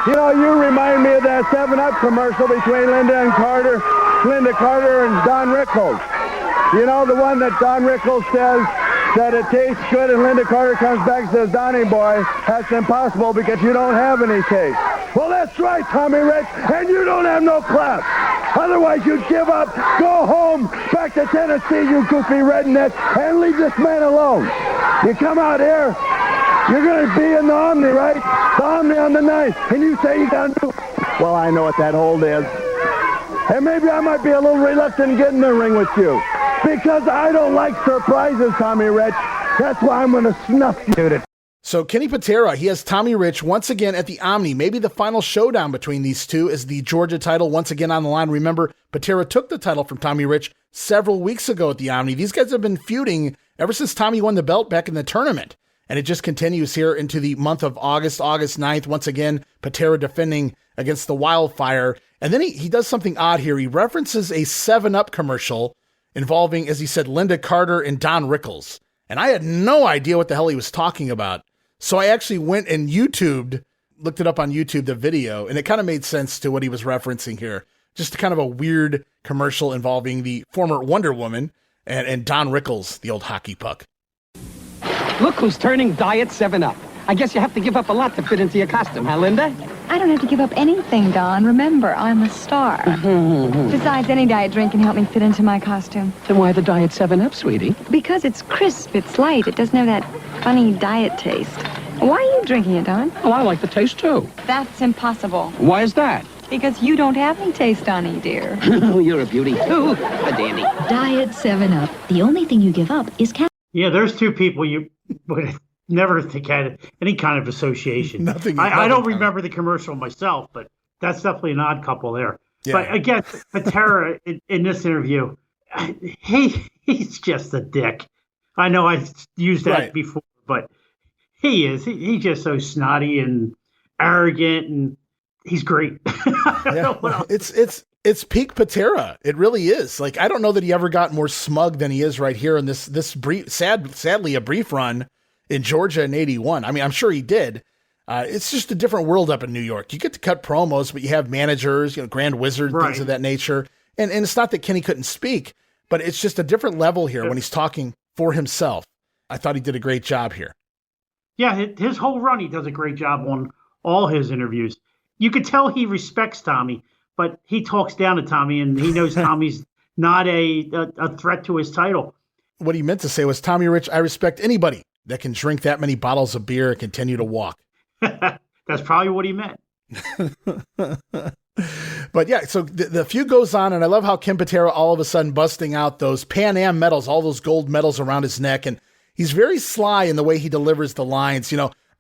You know, you remind me of that 7-Up commercial between Linda Carter and Don Rickles. You know, the one that Don Rickles says that it tastes good, and Linda Carter comes back and says, Donnie boy, that's impossible because you don't have any taste. Well, that's right, Tommy Rich, and you don't have no class. Otherwise, you'd give up, go home, back to Tennessee, you goofy redneck, and leave this man alone. You come out here, you're going to be in the Omni, right? The Omni on the 9th, and you say you got to do. Well, I know what that hold is. And maybe I might be a little reluctant to get in the ring with you. Because I don't like surprises, Tommy Rich. That's why I'm going to snuff you. So Kenny Patera, he has Tommy Rich once again at the Omni. Maybe the final showdown between these two is the Georgia title once again on the line. Remember, Patera took the title from Tommy Rich several weeks ago at the Omni. These guys have been feuding ever since Tommy won the belt back in the tournament. And it just continues here into the month of August 9th. Once again, Patera defending against the Wildfire. And then he does something odd here. He references a 7-Up commercial involving, as he said, Linda Carter and Don Rickles. And I had no idea what the hell he was talking about. So I actually went and looked it up on YouTube, the video, and it kind of made sense to what he was referencing here. Just kind of a weird commercial involving the former Wonder Woman and Don Rickles, the old hockey puck. Look who's turning Diet 7-Up. I guess you have to give up a lot to fit into your costume, huh, Linda? I don't have to give up anything, Don. Remember, I'm a star. Besides, any diet drink can help me fit into my costume. Then why the Diet 7-Up, sweetie? Because it's crisp, it's light, it doesn't have that funny diet taste. Why are you drinking it, Don? Oh, I like the taste, too. That's impossible. Why is that? Because you don't have any taste, Donnie, dear. Oh, you're a beauty, too. A dandy. Diet 7-Up. The only thing you give up is caffeine. Yeah, there's two people you would never think had any kind of association. Nothing. I don't remember the commercial myself, but that's definitely an odd couple there. Yeah. But again, Patera in this interview, he's just a dick. I know I used that before, but he is. He's just so snotty and arrogant, and he's great. It's peak Patera. It really is. Like, I don't know that he ever got more smug than he is right here in this brief, sadly a brief run in Georgia in 81. I mean, I'm sure he did. It's just a different world up in New York. You get to cut promos, but you have managers, Grand Wizard, things of that nature. And it's not that Kenny couldn't speak, but it's just a different level here when he's talking for himself. I thought he did a great job here. Yeah, his whole run, he does a great job on all his interviews. You could tell he respects Tommy, but he talks down to Tommy, and he knows Tommy's not a threat to his title. What he meant to say was, Tommy Rich, I respect anybody that can drink that many bottles of beer and continue to walk. That's probably what he meant. But yeah, so the feud goes on, and I love how Ken Patera all of a sudden busting out those Pan Am medals, all those gold medals around his neck, and he's very sly in the way he delivers the lines.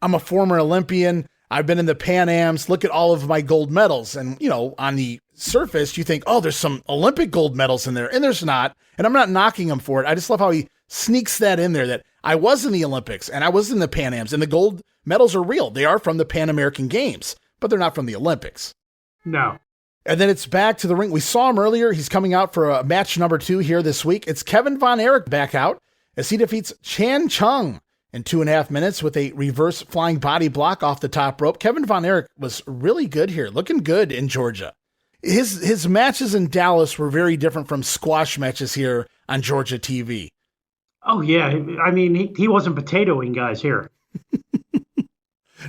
I'm a former Olympian. I've been in the Pan Ams. Look at all of my gold medals. And, on the surface, you think, oh, there's some Olympic gold medals in there. And there's not. And I'm not knocking him for it. I just love how he sneaks that in there, that I was in the Olympics and I was in the Pan Ams, and the gold medals are real. They are from the Pan American Games, but they're not from the Olympics. No. And then it's back to the ring. We saw him earlier. He's coming out for a match number 2 here this week. It's Kevin Von Erich back out as he defeats Chan Chung in 2.5 minutes with a reverse flying body block off the top rope. Kevin Von Erich was really good here, looking good in Georgia. His matches in Dallas were very different from squash matches here on Georgia TV. Oh, yeah. I mean, he wasn't potatoing guys here. Do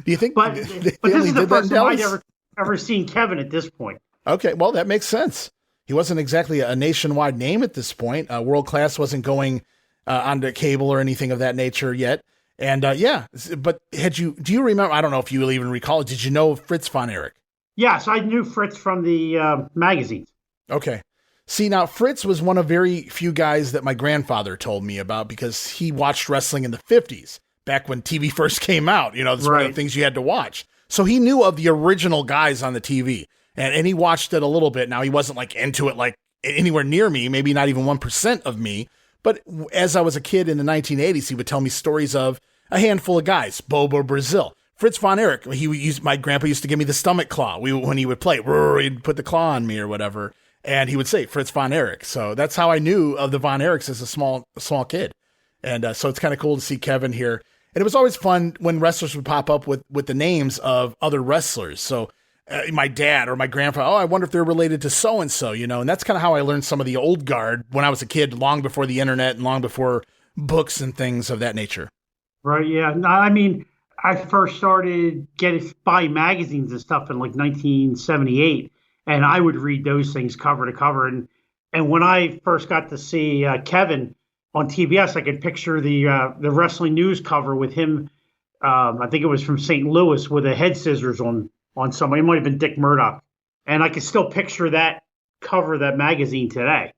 you think? But this is the first time I'd ever seen Kevin at this point. Okay, well, that makes sense. He wasn't exactly a nationwide name at this point. World Class wasn't going onto cable or anything of that nature yet. And but do you remember, I don't know if you will even recall it, did you know Fritz Von Erich? Yes, I knew Fritz from the magazines. Okay. See, now Fritz was one of very few guys that my grandfather told me about because he watched wrestling in the 50s, back when TV first came out. That's one of the things you had to watch. So he knew of the original guys on the TV, and he watched it a little bit. Now, he wasn't like into it like anywhere near me, maybe not even 1% of me. But as I was a kid in the 1980s, he would tell me stories of a handful of guys: Bobo Brazil, Fritz von Erich, my grandpa used to give me the stomach claw. When he would play, he'd put the claw on me or whatever, and he would say Fritz von Erich. So that's how I knew of the Von Erichs as a small kid. And so it's kind of cool to see Kevin here. And it was always fun when wrestlers would pop up with the names of other wrestlers. So my dad or my grandpa, I wonder if they're related to so-and-so, and that's kind of how I learned some of the old guard when I was a kid, long before the internet and long before books and things of that nature. Right, yeah. I mean, I first started buying magazines and stuff in like 1978, and I would read those things cover to cover. And when I first got to see Kevin on TBS, I could picture the wrestling news cover with him. I think it was from St. Louis with a head scissors on somebody. It might have been Dick Murdoch, and I could still picture that cover of that magazine today.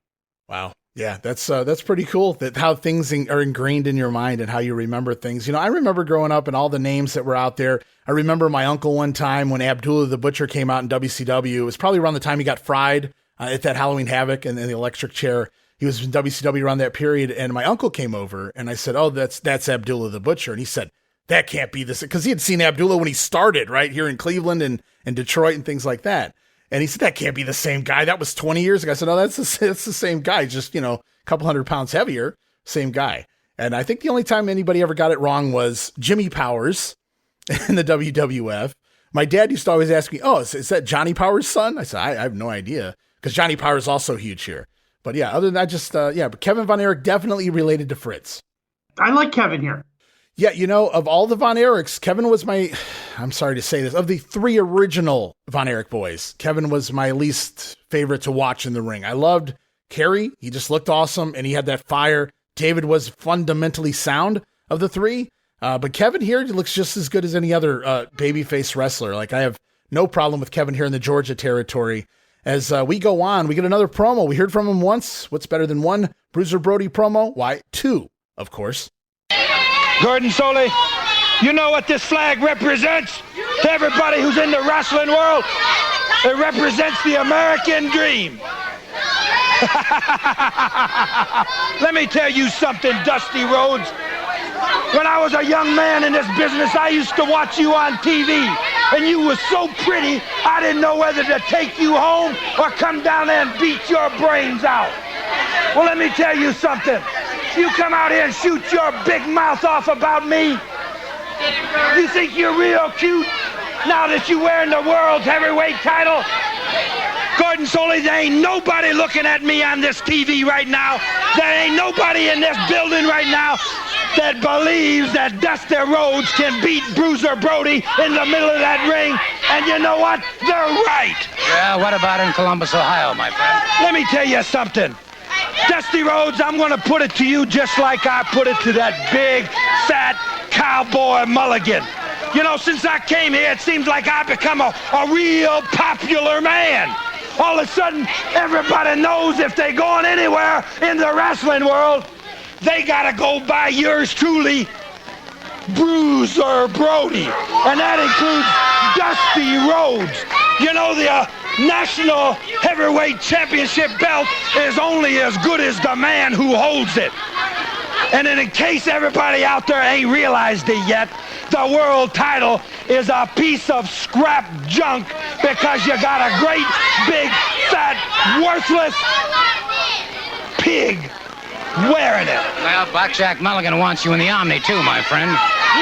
Wow. Yeah, that's pretty cool that how things are ingrained in your mind and how you remember things. I remember growing up and all the names that were out there. I remember my uncle one time when Abdullah the Butcher came out in WCW. It was probably around the time he got fried at that Halloween Havoc and the electric chair. He was in WCW around that period, and my uncle came over, and I said, "Oh, that's Abdullah the Butcher," and he said, "That can't be this," because he had seen Abdullah when he started right here in Cleveland and Detroit and things like that. And he said, "That can't be the same guy. That was 20 years ago." I said, "No, that's the same guy, just, a couple 100 pounds heavier, same guy." And I think the only time anybody ever got it wrong was Jimmy Powers in the WWF. My dad used to always ask me, "Oh, is that Johnny Powers' son?" I said, I have no idea, because Johnny Powers is also huge here. But yeah, other than that, but Kevin Von Erich definitely related to Fritz. I like Kevin here. Yeah, of all the Von Erichs, Kevin was I'm sorry to say this, of the 3 original Von Erich boys, Kevin was my least favorite to watch in the ring. I loved Kerry. He just looked awesome, and he had that fire. David was fundamentally sound of the 3. But Kevin here looks just as good as any other babyface wrestler. Like, I have no problem with Kevin here in the Georgia territory. As we go on, we get another promo. We heard from him once. What's better than 1 Bruiser Brody promo? Why, 2, of course. Gordon Solie, you know what this flag represents to everybody who's in the wrestling world? It represents the American dream. Let me tell you something, Dusty Rhodes. When I was a young man in this business, I used to watch you on TV, and you were so pretty, I didn't know whether to take you home or come down there and beat your brains out. Well, let me tell you something. You come out here and shoot your big mouth off about me? You think you're real cute now that you're wearing the world's heavyweight title? Gordon Solie, there ain't nobody looking at me on this TV right now. There ain't nobody in this building right now that believes that Dusty Rhodes can beat Bruiser Brody in the middle of that ring. And you know what? They're right. Yeah, what about in Columbus, Ohio, my friend? Let me tell you something. Dusty Rhodes, I'm going to put it to you just like I put it to that big, fat cowboy Mulligan. Since I came here, it seems like I've become a real popular man. All of a sudden, everybody knows if they're going anywhere in the wrestling world, they got to go by yours truly, Bruiser Brody. And that includes Dusty Rhodes. The National Heavyweight Championship belt is only as good as the man who holds it. And in case everybody out there ain't realized it yet, the world title is a piece of scrap junk because you got a great, big, fat, worthless pig wearing it. Well, Blackjack Mulligan wants you in the Omni too, my friend.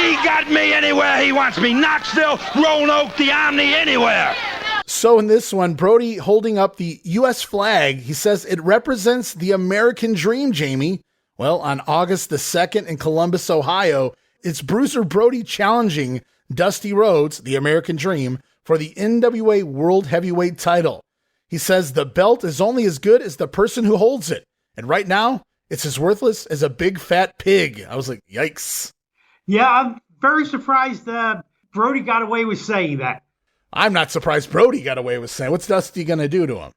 He got me anywhere he wants me. Knoxville, Roanoke, the Omni, anywhere. So in this one, Brody holding up the U.S. flag, he says it represents the American dream, Jamie. Well, on August the 2nd in Columbus, Ohio, it's Bruiser Brody challenging Dusty Rhodes, the American dream, for the NWA World Heavyweight title. He says the belt is only as good as the person who holds it. And right now, it's as worthless as a big fat pig. I was like, yikes. Yeah, I'm very surprised Brody got away with saying that. I'm not surprised Brody got away with saying. What's Dusty going to do to him?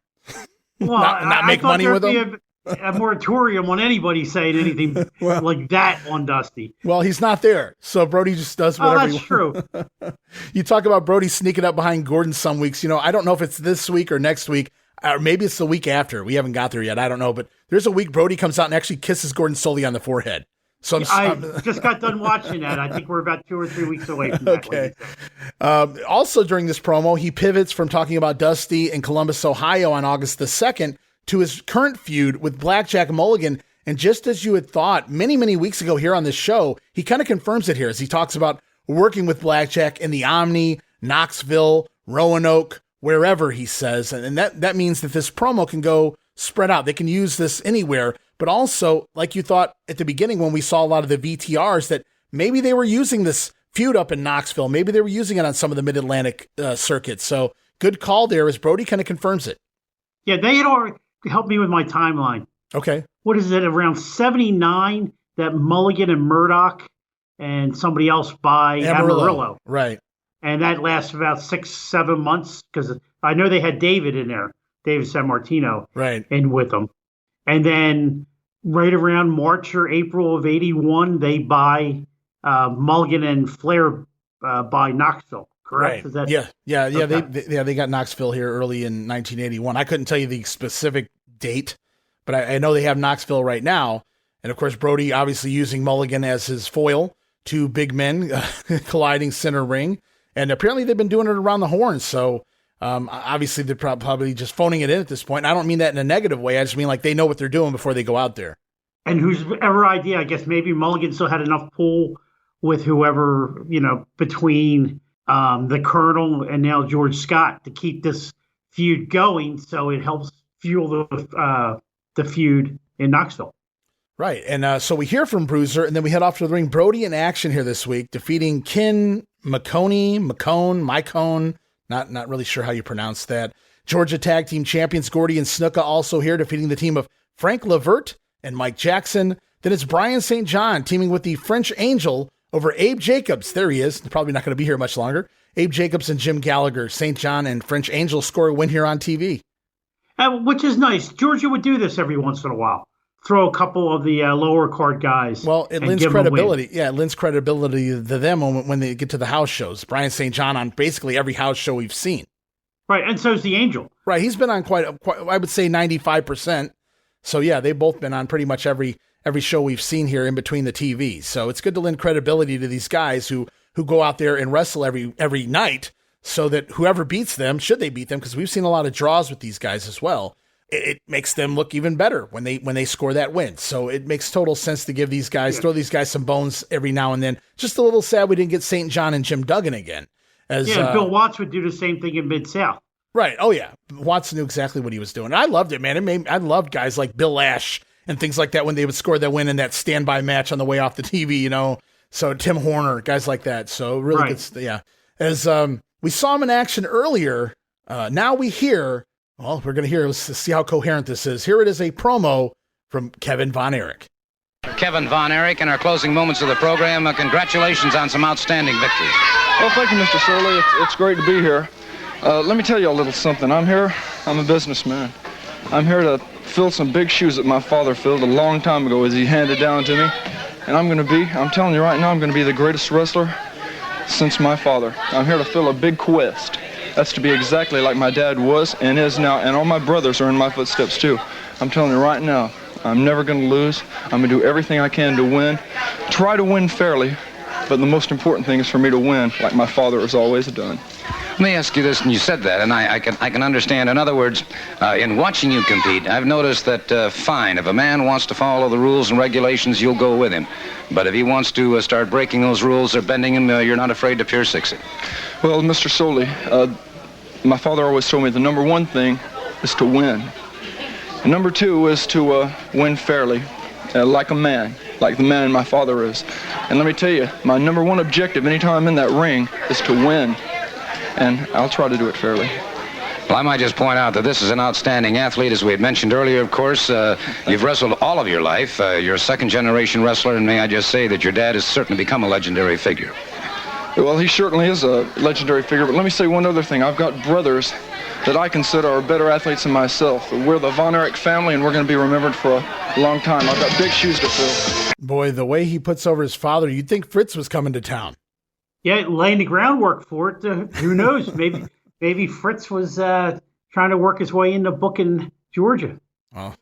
Well, not make money with him? A moratorium on anybody saying anything like that on Dusty. Well, he's not there, so Brody just does whatever he wants. That's true. You talk about Brody sneaking up behind Gordon some weeks. I don't know if it's this week or next week, or maybe it's the week after. We haven't got there yet. I don't know, but there's a week Brody comes out and actually kisses Gordon Solie on the forehead. So I just got done watching that. I think we're about 2 or 3 weeks away from that. Okay. Also during this promo, he pivots from talking about Dusty in Columbus, Ohio on August the 2nd to his current feud with Blackjack Mulligan. And just as you had thought many, many weeks ago here on this show, he kind of confirms it here as he talks about working with Blackjack in the Omni, Knoxville, Roanoke, wherever, he says. And that means that this promo can go spread out. They can use this anywhere. But also, like you thought at the beginning when we saw a lot of the VTRs, that maybe they were using this feud up in Knoxville. Maybe they were using it on some of the Mid-Atlantic circuits. So good call there as Brody kind of confirms it. Yeah, they had already helped me with my timeline. Okay. What is it, around 79 that Mulligan and Murdoch and somebody else buy Amarillo. Right. And that lasts about 6-7 months because I know they had David in there, David Sammartino, right, in with them. And then right around March or April of 81, they buy Mulligan and Flair by Knoxville. Correct? Right. Is that, yeah. okay. They got Knoxville here early in 1981. I couldn't tell you the specific date, but I know they have Knoxville right now. And of course, Brody obviously using Mulligan as his foil, two big men colliding center ring. And apparently they've been doing it around the horn. So obviously they're probably just phoning it in at this point. I don't mean that in a negative way. I just mean like they know what they're doing before they go out there. And whoever idea, I guess maybe Mulligan still had enough pull with whoever, between the Colonel and now George Scott to keep this feud going. So it helps fuel the feud in Knoxville. Right. And so we hear from Bruiser, and then we head off to the ring. Brody in action here this week, defeating Ken McCone, not really sure how you pronounce that. Georgia Tag Team Champions Gordy and Snuka also here, defeating the team of Frank Levert and Mike Jackson. Then it's Brian St. John teaming with the French Angel over Abe Jacobs. There he is. Probably not going to be here much longer. Abe Jacobs and Jim Gallagher. St. John and French Angel score a win here on TV. Which is nice. Georgia would do this every once in a while. Throw a couple of the lower card guys. Well, it lends credibility. Yeah, it lends credibility to them when they get to the house shows. Brian St. John on basically every house show we've seen. Right, and so's the Angel. Right, he's been on quite I would say 95%. So yeah, they've both been on pretty much every show we've seen here in between the TVs. So it's good to lend credibility to these guys who go out there and wrestle every night, so that whoever beats them, should they beat them, because we've seen a lot of draws with these guys as well, it makes them look even better when they score that win. So it makes total sense to give these guys, throw these guys some bones every now and then. Just a little sad we didn't get St. John and Jim Duggan again. Bill Watts would do the same thing in Mid-South. Right. Oh yeah. Watts knew exactly what he was doing. I loved it, man. I loved guys like Bill Ash and things like that when they would score that win in that standby match on the way off the TV, So Tim Horner, guys like that. So really good. Yeah. As we saw him in action earlier, now we hear, well, we're going to hear, let's see how coherent this is. Here it is, a promo from Kevin Von Erich. Kevin Von Erich in our closing moments of the program. Congratulations on some outstanding victories. Well, thank you, Mr. Soley. It's great to be here. Let me tell you a little something. I'm a businessman. I'm here to fill some big shoes that my father filled a long time ago as he handed down to me. And I'm telling you right now, I'm going to be the greatest wrestler since my father. I'm here to fill a big quest. That's to be exactly like my dad was and is now, and all my brothers are in my footsteps too. I'm telling you right now, I'm never going to lose. I'm going to do everything I can to win. Try to win fairly, but the most important thing is for me to win like my father has always done. Let me ask you this, and you said that, and I can understand. In other words, in watching you compete, I've noticed that, fine, if a man wants to follow the rules and regulations, you'll go with him. But if he wants to start breaking those rules or bending them, you're not afraid to pierce it. Well, Mr. Soley, my father always told me the number one thing is to win. And number two is to win fairly, like a man, like the man my father is. And let me tell you, my number one objective anytime I'm in that ring is to win. And I'll try to do it fairly. Well, I might just point out that this is an outstanding athlete, as we had mentioned earlier, of course. You've wrestled all of your life. You're a second-generation wrestler, and may I just say that your dad has certainly become a legendary figure. Well, he certainly is a legendary figure, but let me say one other thing. I've got brothers that I consider are better athletes than myself. We're the Von Erich family, and we're going to be remembered for a long time. I've got big shoes to fill. Boy, the way he puts over his father, you'd think Fritz was coming to town. Yeah, laying the groundwork for it. Who knows? Maybe Fritz was trying to work his way into booking Georgia. Well,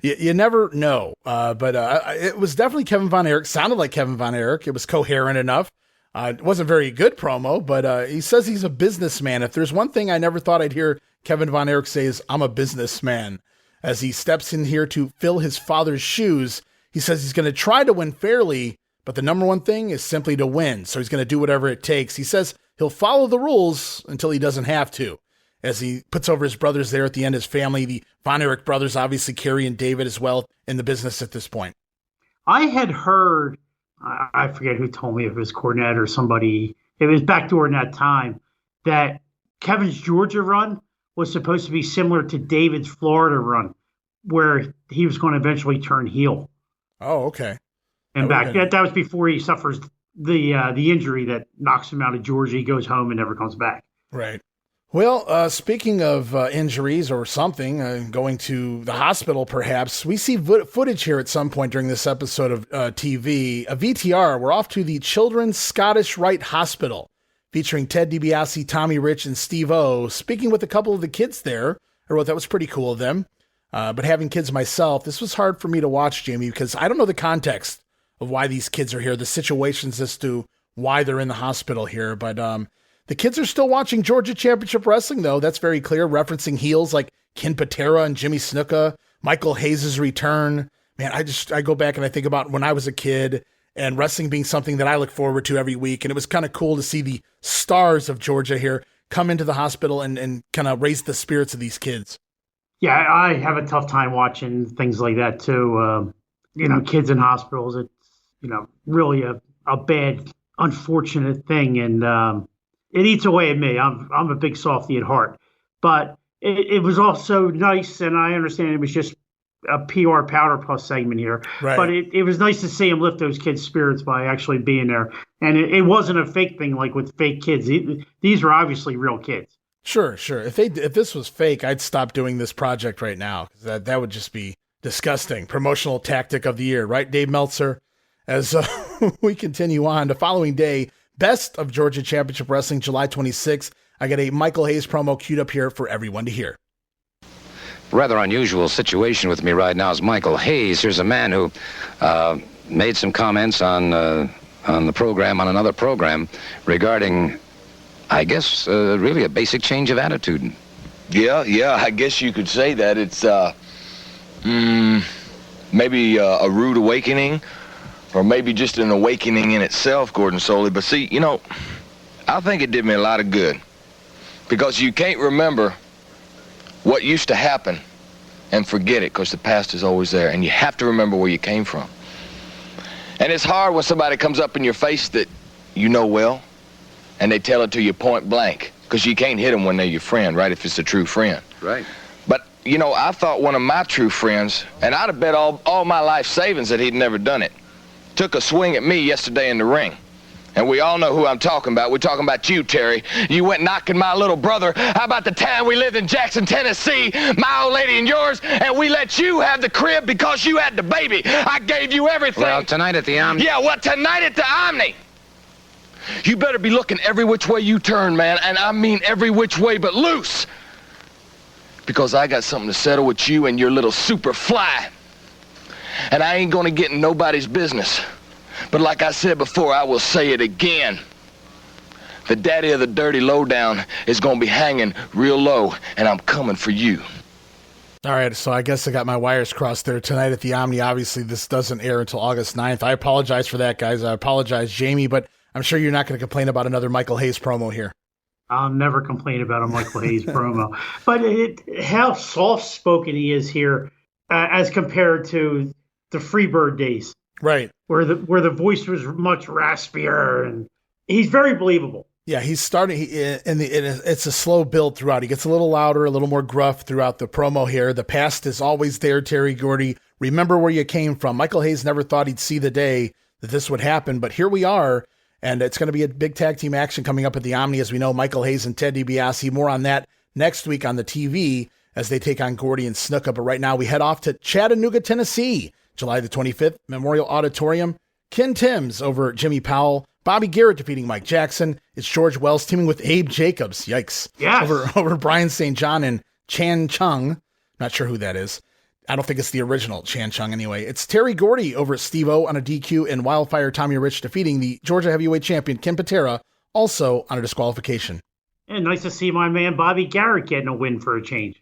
you never know. But it was definitely Kevin Von Erich. Sounded like Kevin Von Erich. It was coherent enough. It wasn't a very good promo, but he says he's a businessman. If there's one thing I never thought I'd hear Kevin Von Erich say is, I'm a businessman. As he steps in here to fill his father's shoes, he says he's going to try to win fairly, but the number one thing is simply to win. So he's going to do whatever it takes. He says he'll follow the rules until he doesn't have to. As he puts over his brothers there at the end, his family, the Von Erich brothers, obviously Kerry and David as well in the business at this point. I had heard, I forget who told me, if it was Cornette or somebody, it was back during that time, that Kevin's Georgia run was supposed to be similar to David's Florida run, where he was going to eventually turn heel. Oh, okay. And that was before he suffers the injury that knocks him out of Georgia. He goes home and never comes back. Right. Well, speaking of injuries or something, going to the hospital perhaps, we see footage here at some point during this episode of TV, a VTR. We're off to the Children's Scottish Rite Hospital, featuring Ted DiBiase, Tommy Rich, and Steve-O, speaking with a couple of the kids there. I wrote that was pretty cool of them. But having kids myself, this was hard for me to watch, Jamie, because I don't know the context of why these kids are here, the situations as to why they're in the hospital here. But the kids are still watching Georgia Championship Wrestling, though. That's very clear, referencing heels like Ken Patera and Jimmy Snuka, Michael Hayes' return. Man, I go back and I think about when I was a kid and wrestling being something that I look forward to every week. And it was kind of cool to see the stars of Georgia here come into the hospital and kind of raise the spirits of these kids. Yeah, I have a tough time watching things like that, too. Kids in hospitals, it's, really a bad, unfortunate thing. And it eats away at me. I'm a big softy at heart. But it was also nice, and I understand it was just a PR Powder Plus segment here. Right. But it was nice to see him lift those kids' spirits by actually being there. And it wasn't a fake thing like with fake kids. These were obviously real kids. Sure. If this was fake, I'd stop doing this project right now. That would just be disgusting. Promotional tactic of the year, right, Dave Meltzer? As we continue on, the following day, Best of Georgia Championship Wrestling, July 26th. I got a Michael Hayes promo queued up here for everyone to hear. Rather unusual situation with me right now is Michael Hayes. Here's a man who made some comments on the program, on another program, regarding, I guess, really a basic change of attitude. Yeah, I guess you could say that. It's maybe a rude awakening, or maybe just an awakening in itself, Gordon Soley. But see, I think it did me a lot of good, because you can't remember what used to happen and forget it, because the past is always there, and you have to remember where you came from. And it's hard when somebody comes up in your face that you know well, and they tell it to you point blank, because you can't hit them when they're your friend, right, if it's a true friend. Right. But, I thought one of my true friends, and I'd have bet all my life savings that he'd never done it, took a swing at me yesterday in the ring. And we all know who I'm talking about. We're talking about you, Terry. You went knocking my little brother. How about the time we lived in Jackson, Tennessee, my old lady and yours, and we let you have the crib because you had the baby. I gave you everything. Well, tonight at the Omni. Yeah, well, tonight at the Omni. You better be looking every which way you turn, man. And I mean every which way but loose. Because I got something to settle with you and your little Superfly. And I ain't gonna get in nobody's business. But like I said before, I will say it again. The daddy of the dirty lowdown is gonna be hanging real low, and I'm coming for you. All right, so I guess I got my wires crossed there. Tonight at the Omni, obviously this doesn't air until August 9th. I apologize for that, guys. I apologize, Jamie, but I'm sure you're not going to complain about another Michael Hayes promo here. I'll never complain about a Michael Hayes promo. But how soft-spoken he is here as compared to the Freebird days. Right. Where the voice was much raspier, and he's very believable. Yeah, he's starting, it's a slow build throughout. He gets a little louder, a little more gruff throughout the promo here. The past is always there, Terry Gordy. Remember where you came from. Michael Hayes never thought he'd see the day that this would happen, but here we are, and it's going to be a big tag team action coming up at the Omni, as we know, Michael Hayes and Ted DiBiase. More on that next week on the TV as they take on Gordy and Snuka. But right now we head off to Chattanooga, Tennessee, July the 25th, Memorial Auditorium. Ken Timms over Jimmy Powell. Bobby Garrett defeating Mike Jackson. It's George Wells teaming with Abe Jacobs. Yikes. Yes. Over Brian St. John and Chan Chung. Not sure who that is. I don't think it's the original Chan Chung anyway. It's Terry Gordy over Steve-O on a DQ and Wildfire Tommy Rich defeating the Georgia heavyweight champion Ken Patera, also on a disqualification. And nice to see my man Bobby Garrett getting a win for a change.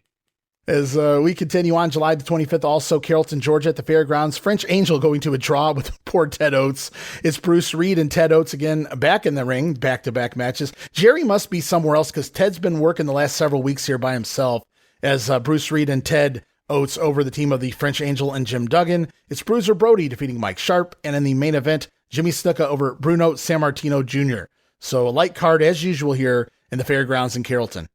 As we continue on July the 25th, also Carrollton, Georgia at the Fairgrounds. French Angel going to a draw with poor Ted Oates. It's Bruce Reed and Ted Oates again back in the ring, back-to-back matches. Jerry must be somewhere else because Ted's been working the last several weeks here by himself as Bruce Reed and Ted Oates over the team of the French Angel and Jim Duggan. It's Bruiser Brody defeating Mike Sharp. And in the main event, Jammie Snuka over Bruno Sammartino Jr. So a light card as usual here in the Fairgrounds in Carrollton.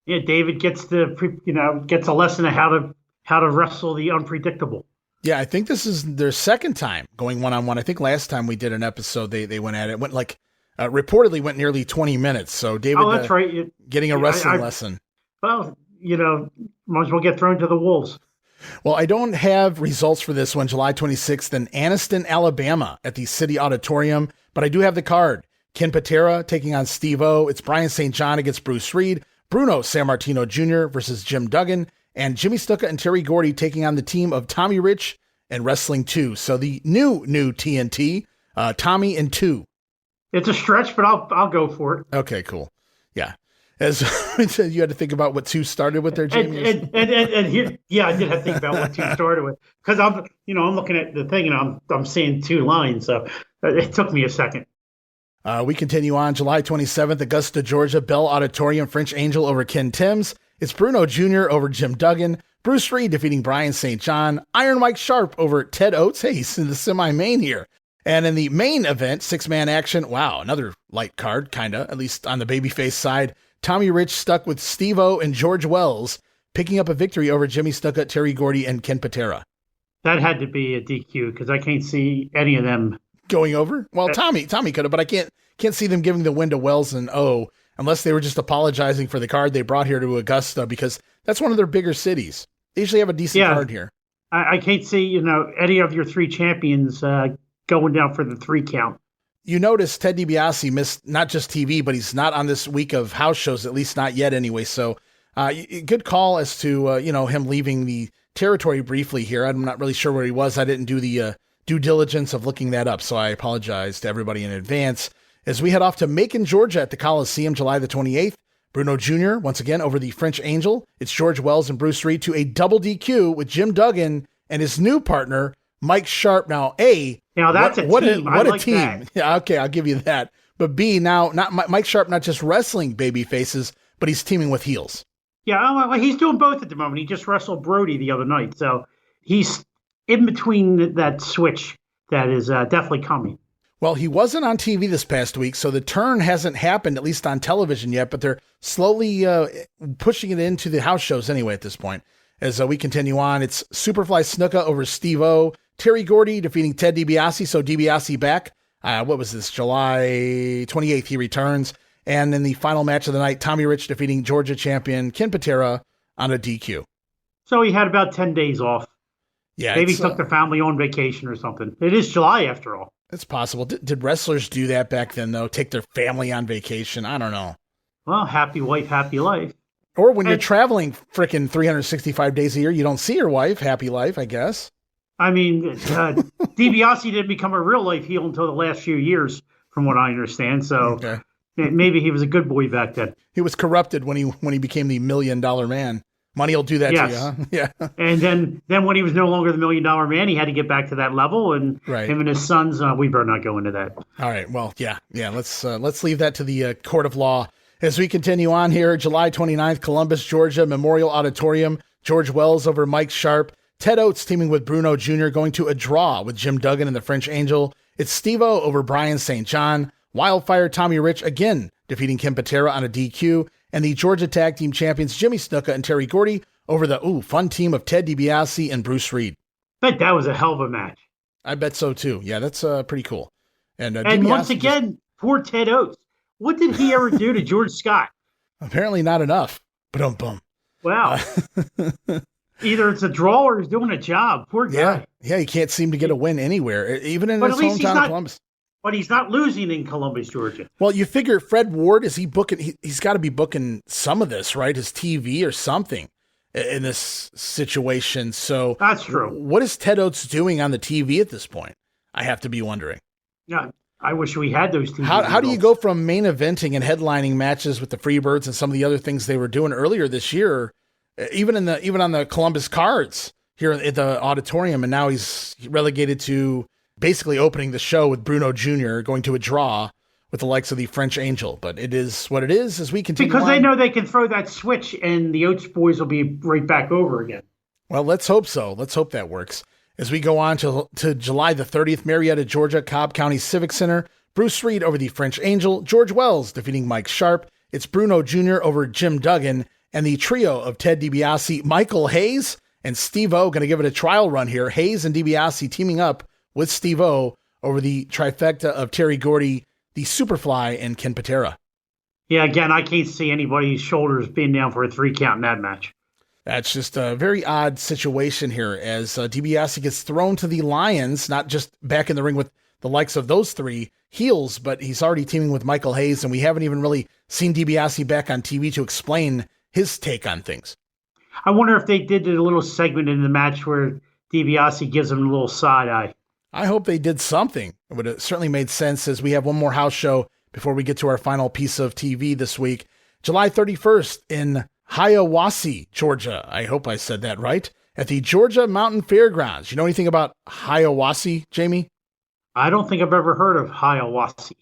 Yeah, David gets gets a lesson of how to wrestle the unpredictable. Yeah, I think this is their second time going one-on-one. I think last time we did an episode, they went at it. Went like reportedly went nearly 20 minutes. So David, that's right. Getting a wrestling lesson. Well, might as well get thrown to the wolves. Well, I don't have results for this one, July 26th in Anniston, Alabama at the City Auditorium, but I do have the card. Ken Patera taking on Steve-O. It's Brian St. John against Bruce Reed. Bruno Sammartino Jr. versus Jim Duggan, and Jammie Snuka and Terry Gordy taking on the team of Tommy Rich and Wrestling 2. So the new TNT, Tommy and 2. It's a stretch, but I'll go for it. Okay, cool. Yeah. As you had to think about what 2 started with there, Jamie. And here, yeah, I did have to think about what 2 started with because I'm looking at the thing and I'm seeing 2 lines, so it took me a second. We continue on July 27th, Augusta, Georgia, Bell Auditorium, French Angel over Ken Timms. It's Bruno Jr. over Jim Duggan. Bruce Reed defeating Brian St. John. Iron Mike Sharp over Ted Oates. Hey, he's in the semi-main here. And in the main event, 6-man action. Wow, another light card, kind of, at least on the babyface side. Tommy Rich stuck with Steve-O and George Wells, picking up a victory over Jammie Snuka, Terry Gordy, and Ken Patera. That had to be a DQ because I can't see any of them going over. Well, Tommy could have, but I can't see them giving the win to Wells and O unless they were just apologizing for the card they brought here to Augusta because that's one of their bigger cities. They usually have a decent card here. I can't see, any of your 3 champions going down for the 3 count. You notice Ted DiBiase missed not just TV, but he's not on this week of house shows, at least not yet anyway. So good call as to, him leaving the territory briefly here. I'm not really sure where he was. I didn't do the due diligence of looking that up, so I apologize to everybody in advance. As we head off to Macon, Georgia at the Coliseum, July the 28th, Bruno Jr. once again over the French Angel. It's George Wells and Bruce Reed to a double DQ with Jim Duggan and his new partner, Mike Sharp. Now, that's a team. What a like team. That. Yeah, okay, I'll give you that. But B, now, not Mike Sharp, not just wrestling baby faces, but he's teaming with heels. Yeah, well, he's doing both at the moment. He just wrestled Brody the other night, so he's in between that switch that is definitely coming. Well, he wasn't on TV this past week, so the turn hasn't happened, at least on television yet, but they're slowly pushing it into the house shows anyway at this point. As we continue on, it's Superfly Snuka over Steve-O. Terry Gordy defeating Ted DiBiase, so DiBiase back. What was this? July 28th, he returns. And in the final match of the night, Tommy Rich defeating Georgia champion Ken Patera on a DQ. So he had about 10 days off. Yeah, maybe he took the family on vacation or something. It is July after all. It's possible. Did wrestlers do that back then, though? Take their family on vacation? I don't know. Well, happy wife, happy life. Or when you're traveling frickin' 365 days a year, you don't see your wife. Happy life, I guess. I mean, DiBiase didn't become a real life heel until the last few years, from what I understand. So maybe he was a good boy back then. He was corrupted when he became the $1 million man. Money will do that to you, huh? Yeah. And then when he was no longer the $1 million man, he had to get back to that level. And him and his sons, we better not go into that. All right. Well, yeah. Let's leave that to the court of law. As we continue on here, July 29th, Columbus, Georgia, Memorial Auditorium, George Wells over Mike Sharp. Ted Oates teaming with Bruno Jr. going to a draw with Jim Duggan and the French Angel. It's Steve-O over Brian St. John. Wildfire Tommy Rich again defeating Ken Patera on a DQ. And the Georgia Tag Team Champions Jammie Snuka and Terry Gordy over the fun team of Ted DiBiase and Bruce Reed. I bet that was a hell of a match. I bet so too. Yeah, that's pretty cool. And once again, poor Ted Oates. What did he ever do to George Scott? Apparently not enough. Ba-dum-bum. Wow. Either it's a draw or he's doing a job. Poor guy. Yeah, he can't seem to get a win anywhere, even in his hometown of Columbus. But he's not losing in Columbus, Georgia. Well, you figure Fred Ward, is he booking? He's got to be booking some of this, right? His TV or something. in this situation. So that's true. What is Ted Oates doing on the TV at this point? I have to be wondering. Yeah, I wish we had those TV. How do you go from main eventing and headlining matches with the Freebirds and some of the other things they were doing earlier this year, even on the Columbus Cards here at the auditorium, and now he's relegated to basically opening the show with Bruno Jr. going to a draw with the likes of the French Angel. But it is what it is as we continue because on. they know they can throw that switch and the Oates boys will be right back over again. Well, let's hope so. Let's hope that works. As we go on to July the 30th, Marietta, Georgia, Cobb County Civic Center, Bruce Reed over the French Angel, George Wells defeating Mike Sharp. It's Bruno Jr. over Jim Duggan, and the trio of Ted DiBiase, Michael Hayes, and Steve-O going to give it a trial run here. Hayes and DiBiase teaming up with Steve-O over the trifecta of Terry Gordy, the Superfly, and Ken Patera. Yeah, again, I can't see anybody's shoulders being down for a 3 count in that match. That's just a very odd situation here as DiBiase gets thrown to the Lions, not just back in the ring with the likes of those 3 heels, but he's already teaming with Michael Hayes, and we haven't even really seen DiBiase back on TV to explain his take on things. I wonder if they did a little segment in the match where DiBiase gives him a little side eye. I hope they did something. It would have certainly made sense as we have one more house show before we get to our final piece of TV this week. July 31st in Hiawassee, Georgia. I hope I said that right. At the Georgia Mountain Fairgrounds. You know anything about Hiawassee, Jamie? I don't think I've ever heard of Hiawassee.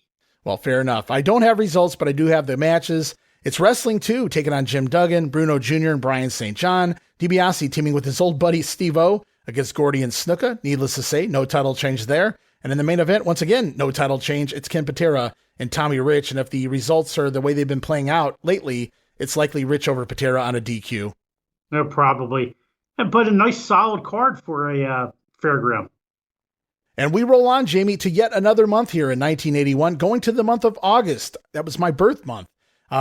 Well, fair enough. I don't have results, but I do have the matches. It's Wrestling 2, taking on Jim Duggan, Bruno Jr., and Brian St. John. DiBiase teaming with his old buddy Steve-O against Gordy and Snuka. Needless to say, no title change there. And in the main event, once again, no title change. It's Ken Patera and Tommy Rich. And if the results are the way they've been playing out lately, it's likely Rich over Patera on a DQ. No, probably. But a nice solid card for a fairground. And we roll on, Jamie, to yet another month here in 1981, going to the month of August. That was my birth month.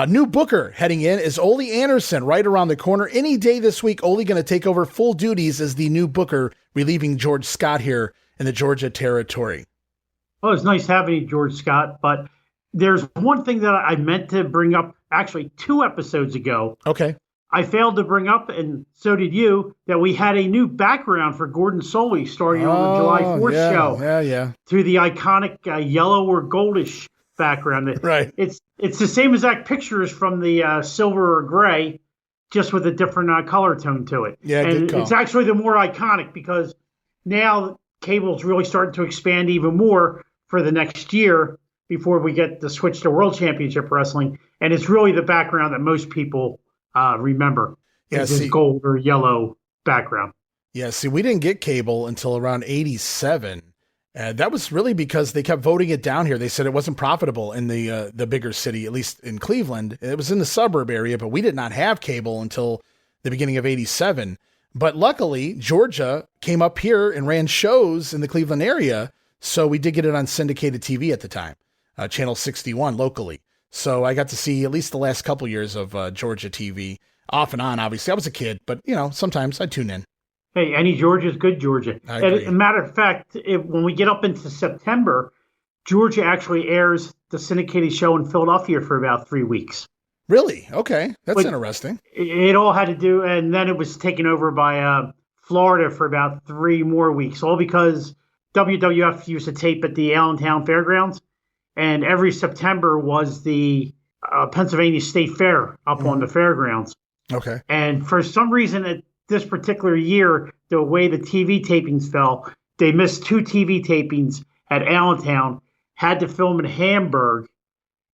New booker heading in is Ole Anderson right around the corner. Any day this week, Ole going to take over full duties as the new booker, relieving George Scott here in the Georgia territory. Well, it's nice having you, George Scott, but there's one thing that I meant to bring up actually 2 episodes ago. Okay. I failed to bring up, and so did you, that we had a new background for Gordon Soley starting on the July 4th show. Yeah. Through the iconic yellow or goldish background. Right. It's the same exact pictures from the silver or gray, just with a different color tone to it. Yeah, and good call. It's actually the more iconic because now cable's really starting to expand even more for the next year before we get the switch to World Championship Wrestling. And it's really the background that most people remember. Yeah, this gold or yellow background. Yeah, see, we didn't get cable until around 87. That was really because they kept voting it down here. They said it wasn't profitable in the bigger city, at least in Cleveland. It was in the suburb area, but we did not have cable until the beginning of 87. But luckily, Georgia came up here and ran shows in the Cleveland area, so we did get it on syndicated TV at the time, Channel 61 locally. So I got to see at least the last couple years of Georgia TV, off and on, obviously. I was a kid, but, sometimes I tune in. Hey, any Georgia's good Georgia. I agree. As a matter of fact, when we get up into September, Georgia actually airs the syndicated show in Philadelphia for about 3 weeks. Really? Okay. That's interesting. It all had to do, and then it was taken over by Florida for about 3 more weeks, all because WWF used to tape at the Allentown Fairgrounds, and every September was the Pennsylvania State Fair up on the fairgrounds. Okay. And for some reason, at this particular year, the way the TV tapings fell, they missed 2 TV tapings at Allentown, had to film in Hamburg,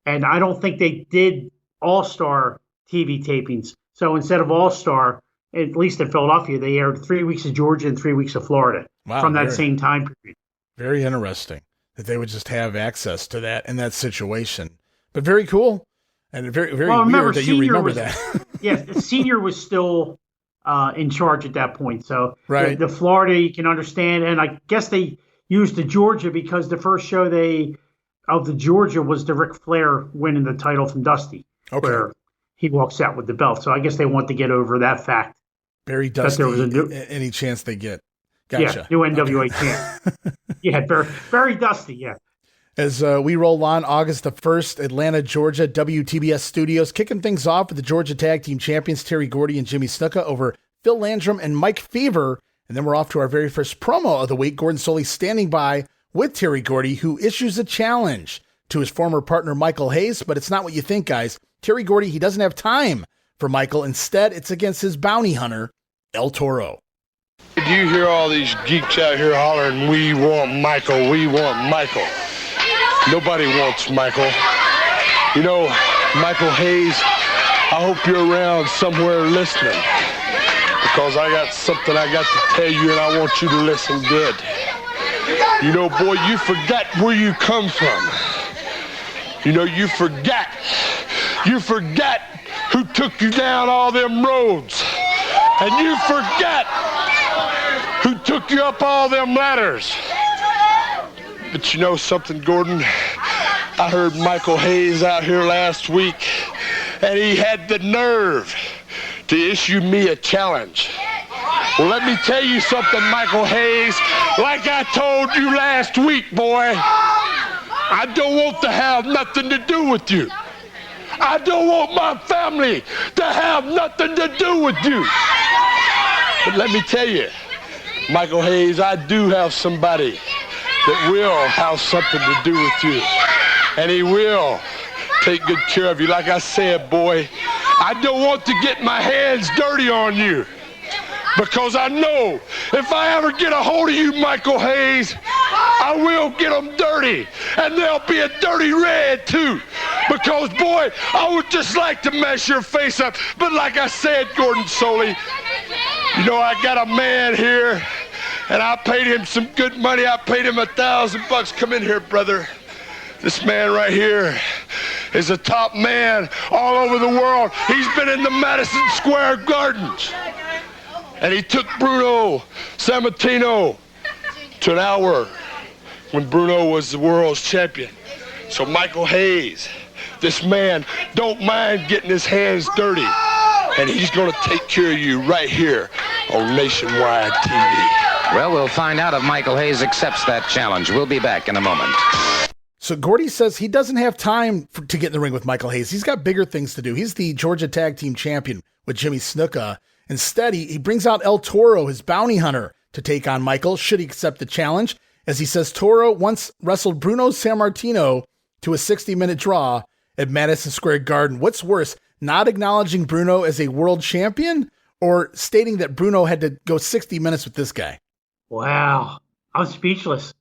and I don't think they did All-Star TV tapings. So instead of All-Star, at least in Philadelphia, they aired 3 weeks of Georgia and 3 weeks of Florida from that same time period. Very interesting that they would just have access to that in that situation. But very cool. And very weird that you remember that. Yeah, the senior was still in charge at that point. So right. the Florida, you can understand. And I guess they used the Georgia because the first show of the Georgia was the Ric Flair winning the title from Dusty, where he walks out with the belt. So I guess they want to get over that fact. Very Dusty, there was any chance they get. Gotcha. Yeah, new NWA champ. Yeah, very Dusty, yeah. As we roll on August the 1st, Atlanta, Georgia, WTBS Studios, kicking things off with the Georgia Tag Team Champions Terry Gordy and Jimmy Snuka over Phil Landrum and Mike Fever. And then we're off to our very first promo of the week. Gordon Solie standing by with Terry Gordy, who issues a challenge to his former partner, Michael Hayes. But it's not what you think, guys. Terry Gordy, he doesn't have time for Michael. Instead, it's against his bounty hunter, El Toro. Do you hear all these geeks out here hollering, we want Michael, we want Michael? Nobody wants Michael. You know, Michael Hayes, I hope you're around somewhere listening, because I got something I got to tell you, and I want you to listen good. You know, boy, you forgot where you come from. You know, you forgot who took you down all them roads. And you forgot who took you up all them ladders. But you know something, Gordon? I heard Michael Hayes out here last week, and he had the nerve to issue me a challenge. Well, let me tell you something, Michael Hayes. Like I told you last week, boy, I don't want to have nothing to do with you. I don't want my family to have nothing to do with you. But let me tell you, Michael Hayes, I do have somebody that will have something to do with you. And he will take good care of you. Like I said, boy, I don't want to get my hands dirty on you, because I know if I ever get a hold of you, Michael Hayes, I will get them dirty, and they'll be a dirty red too. Because, boy, I would just like to mess your face up. But like I said, Gordon Solie, you know, I got a man here, and I paid him some good money. I paid him $1,000. Come in here, brother. This man right here is a top man all over the world. He's been in the Madison Square Gardens. And he took Bruno Sammartino to an hour when Bruno was the world's champion. So Michael Hayes, this man don't mind getting his hands dirty. And he's going to take care of you right here on Nationwide TV. Well, we'll find out if Michael Hayes accepts that challenge. We'll be back in a moment. So Gordy says he doesn't have time to get in the ring with Michael Hayes. He's got bigger things to do. He's the Georgia Tag Team Champion with Jimmy Snuka. Instead, he brings out El Toro, his bounty hunter, to take on Michael, should he accept the challenge. As he says, Toro once wrestled Bruno Sammartino to a 60-minute draw at Madison Square Garden. What's worse, not acknowledging Bruno as a world champion, or stating that Bruno had to go 60 minutes with this guy? Wow. I'm speechless.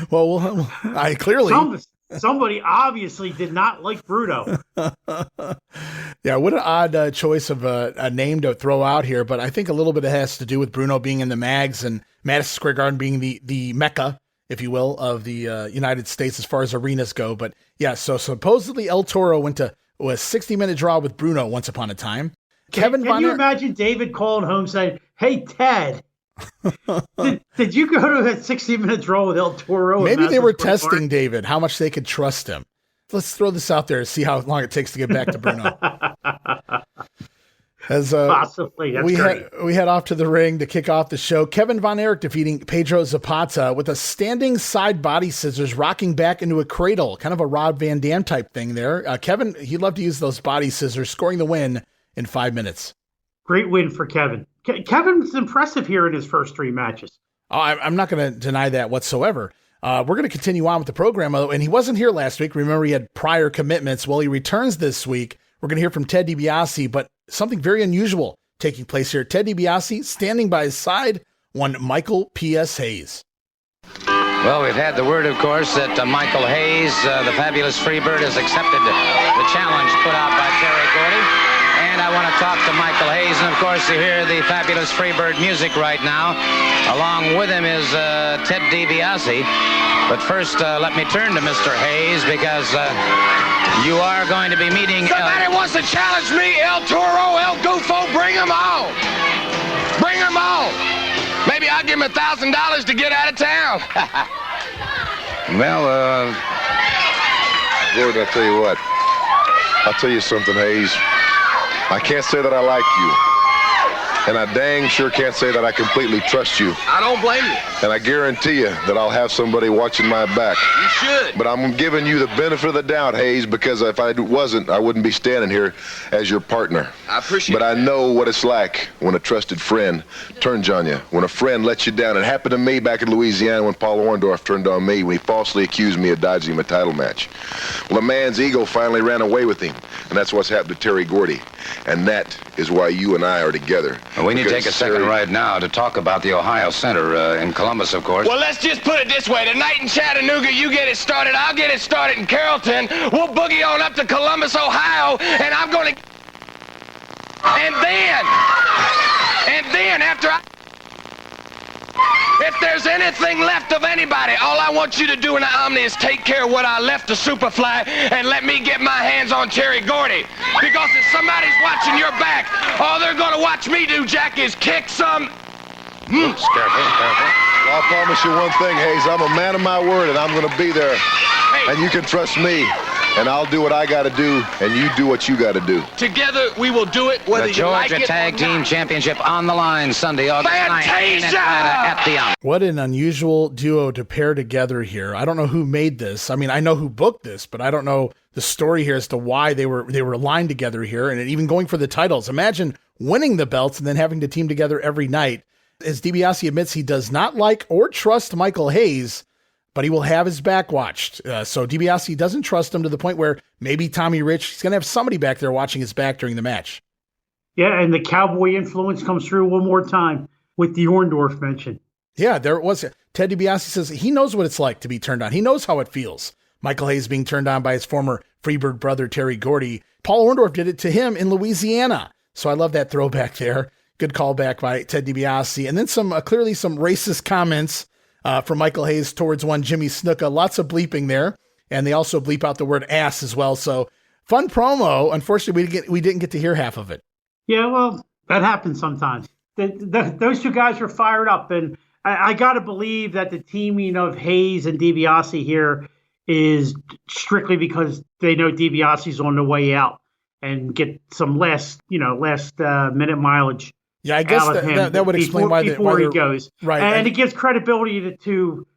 Well, I clearly... Somebody obviously did not like Bruno. Yeah, what an odd choice of a name to throw out here, but I think a little bit it has to do with Bruno being in the mags and Madison Square Garden being the mecca, if you will, of the United States as far as arenas go. But yeah, so supposedly El Toro went to a 60-minute draw with Bruno once upon a time. Can you imagine David calling home saying, "Hey, Ted, did you go to a 60-minute draw with El Toro?" Maybe they were testing David, how much they could trust him. Let's throw this out there and see how long it takes to get back to Bruno. As possibly, that's great. We head off to the ring to kick off the show. Kevin Von Erich defeating Pedro Zapata with a standing side body scissors, rocking back into a cradle, kind of a Rob Van Dam type thing there. Kevin, he'd love to use those body scissors, scoring the win in 5 minutes. Great win for Kevin. Kevin's impressive here in his first 3 matches. Oh, I'm not going to deny that whatsoever. We're going to continue on with the program, and he wasn't here last week. Remember, he had prior commitments. Well, he returns this week. We're going to hear from Ted Dibiase, but something very unusual taking place here. Ted Dibiase, standing by his side, one Michael P.S. Hayes. Well, we've had the word, of course, that Michael Hayes, the fabulous Freebird, has accepted the challenge put out by Terry Gordy. And I want to talk to Michael Hayes, and of course you hear the fabulous Freebird music right now. Along with him is Ted Dibiase. But first, let me turn to Mr. Hayes, because you are going to be meeting... Somebody wants to challenge me, El Toro, El Gufo, bring them on. Bring them on. Maybe I'll give him $1,000 to get out of town. Well, Gordon, I'll tell you what. I'll tell you something, Hayes. I can't say that I like you. And I dang sure can't say that I completely trust you. I don't blame you. And I guarantee you that I'll have somebody watching my back. You should. But I'm giving you the benefit of the doubt, Hayes, because if I wasn't, I wouldn't be standing here as your partner. I appreciate But I know what it's like when a trusted friend turns on you, when a friend lets you down. It happened to me back in Louisiana when Paul Orndorff turned on me when he falsely accused me of dodging him a title match. Well, a man's ego finally ran away with him, and that's what's happened to Terry Gordy. And that is why you and I are together. We need to take a second right now to talk about the Ohio Center in Columbus, of course. Well, let's just put it this way. Tonight in Chattanooga, you get it started. I'll get it started in Carrollton. We'll boogie on up to Columbus, Ohio, and I'm going to... And then, after I... If there's anything left of anybody, all I want you to do in the Omni is take care of what I left to Superfly and let me get my hands on Terry Gordy. Because if somebody's watching your back, all they're going to watch me do, Jack, is kick some... Oops, careful. Well, I promise you one thing, Hayes. I'm a man of my word, and I'm going to be there. Hey. And you can trust me. And I'll do what I got to do, and you do what you got to do. Together, we will do it, whether the you like Georgia it Tag or Team not. Championship on the line Sunday, August 9th in Atlanta at the Omni. What an unusual duo to pair together here. I don't know who made this. I mean, I know who booked this, but I don't know the story here as to why they were aligned together here, and even going for the titles. Imagine winning the belts and then having to team together every night. As Dibiase admits, he does not like or trust Michael Hayes, but he will have his back watched. So Dibiase doesn't trust him to the point where maybe Tommy Rich, he's going to have somebody back there watching his back during the match. Yeah, and the cowboy influence comes through one more time with the Orndorff mention. Yeah, there it was. Ted Dibiase says he knows what it's like to be turned on. He knows how it feels. Michael Hayes being turned on by his former Freebird brother, Terry Gordy. Paul Orndorff did it to him in Louisiana. So I love that throwback there. Good callback by Ted Dibiase. And then clearly some racist comments from Michael Hayes towards one Jimmy Snuka. Lots of bleeping there. And they also bleep out the word ass as well. So fun promo. Unfortunately, we didn't get to hear half of it. Yeah, well, that happens sometimes. Those two guys were fired up. And I got to believe that the teaming of Hayes and Dibiase here is strictly because they know Dibiase's on the way out and get some last minute mileage. Yeah, I guess that would explain why he goes. Right. And it gives credibility to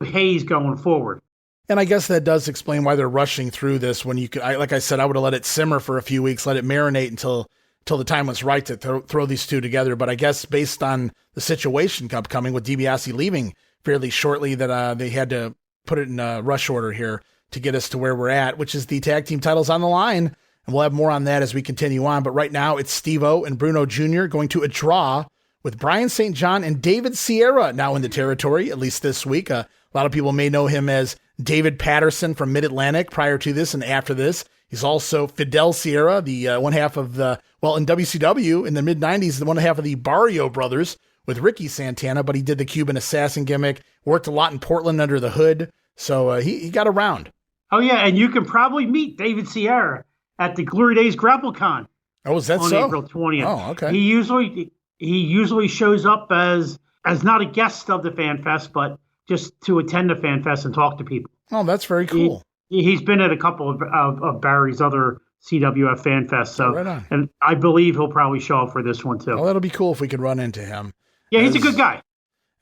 Hayes going forward. And I guess that does explain why they're rushing through this when like I said, I would have let it simmer for a few weeks, let it marinate until the time was right to throw these two together. But I guess based on the situation upcoming with Dibiase leaving fairly shortly, that they had to put it in a rush order here to get us to where we're at, which is the tag team titles on the line. And we'll have more on that as we continue on. But right now, it's Steve-O and Bruno Jr. going to a draw with Brian St. John and David Sierra now in the territory, at least this week. A lot of people may know him as David Patterson from Mid-Atlantic prior to this and after this. He's also Fidel Sierra, the one half of in WCW in the mid-90s, the one half of the Barrio Brothers with Ricky Santana, but he did the Cuban assassin gimmick, worked a lot in Portland under the hood. So he got around. Oh, yeah, and you can probably meet David Sierra at the Glory Days GrappleCon. Oh, is that on so? April 20th. Oh, okay. He usually shows up as not a guest of the Fan Fest, but just to attend the Fan Fest and talk to people. Oh, that's very cool. He's been at a couple of Barry's other CWF Fan Fests, so right on. And I believe he'll probably show up for this one too. Well, that'll be cool if we could run into him. Yeah, he's a good guy.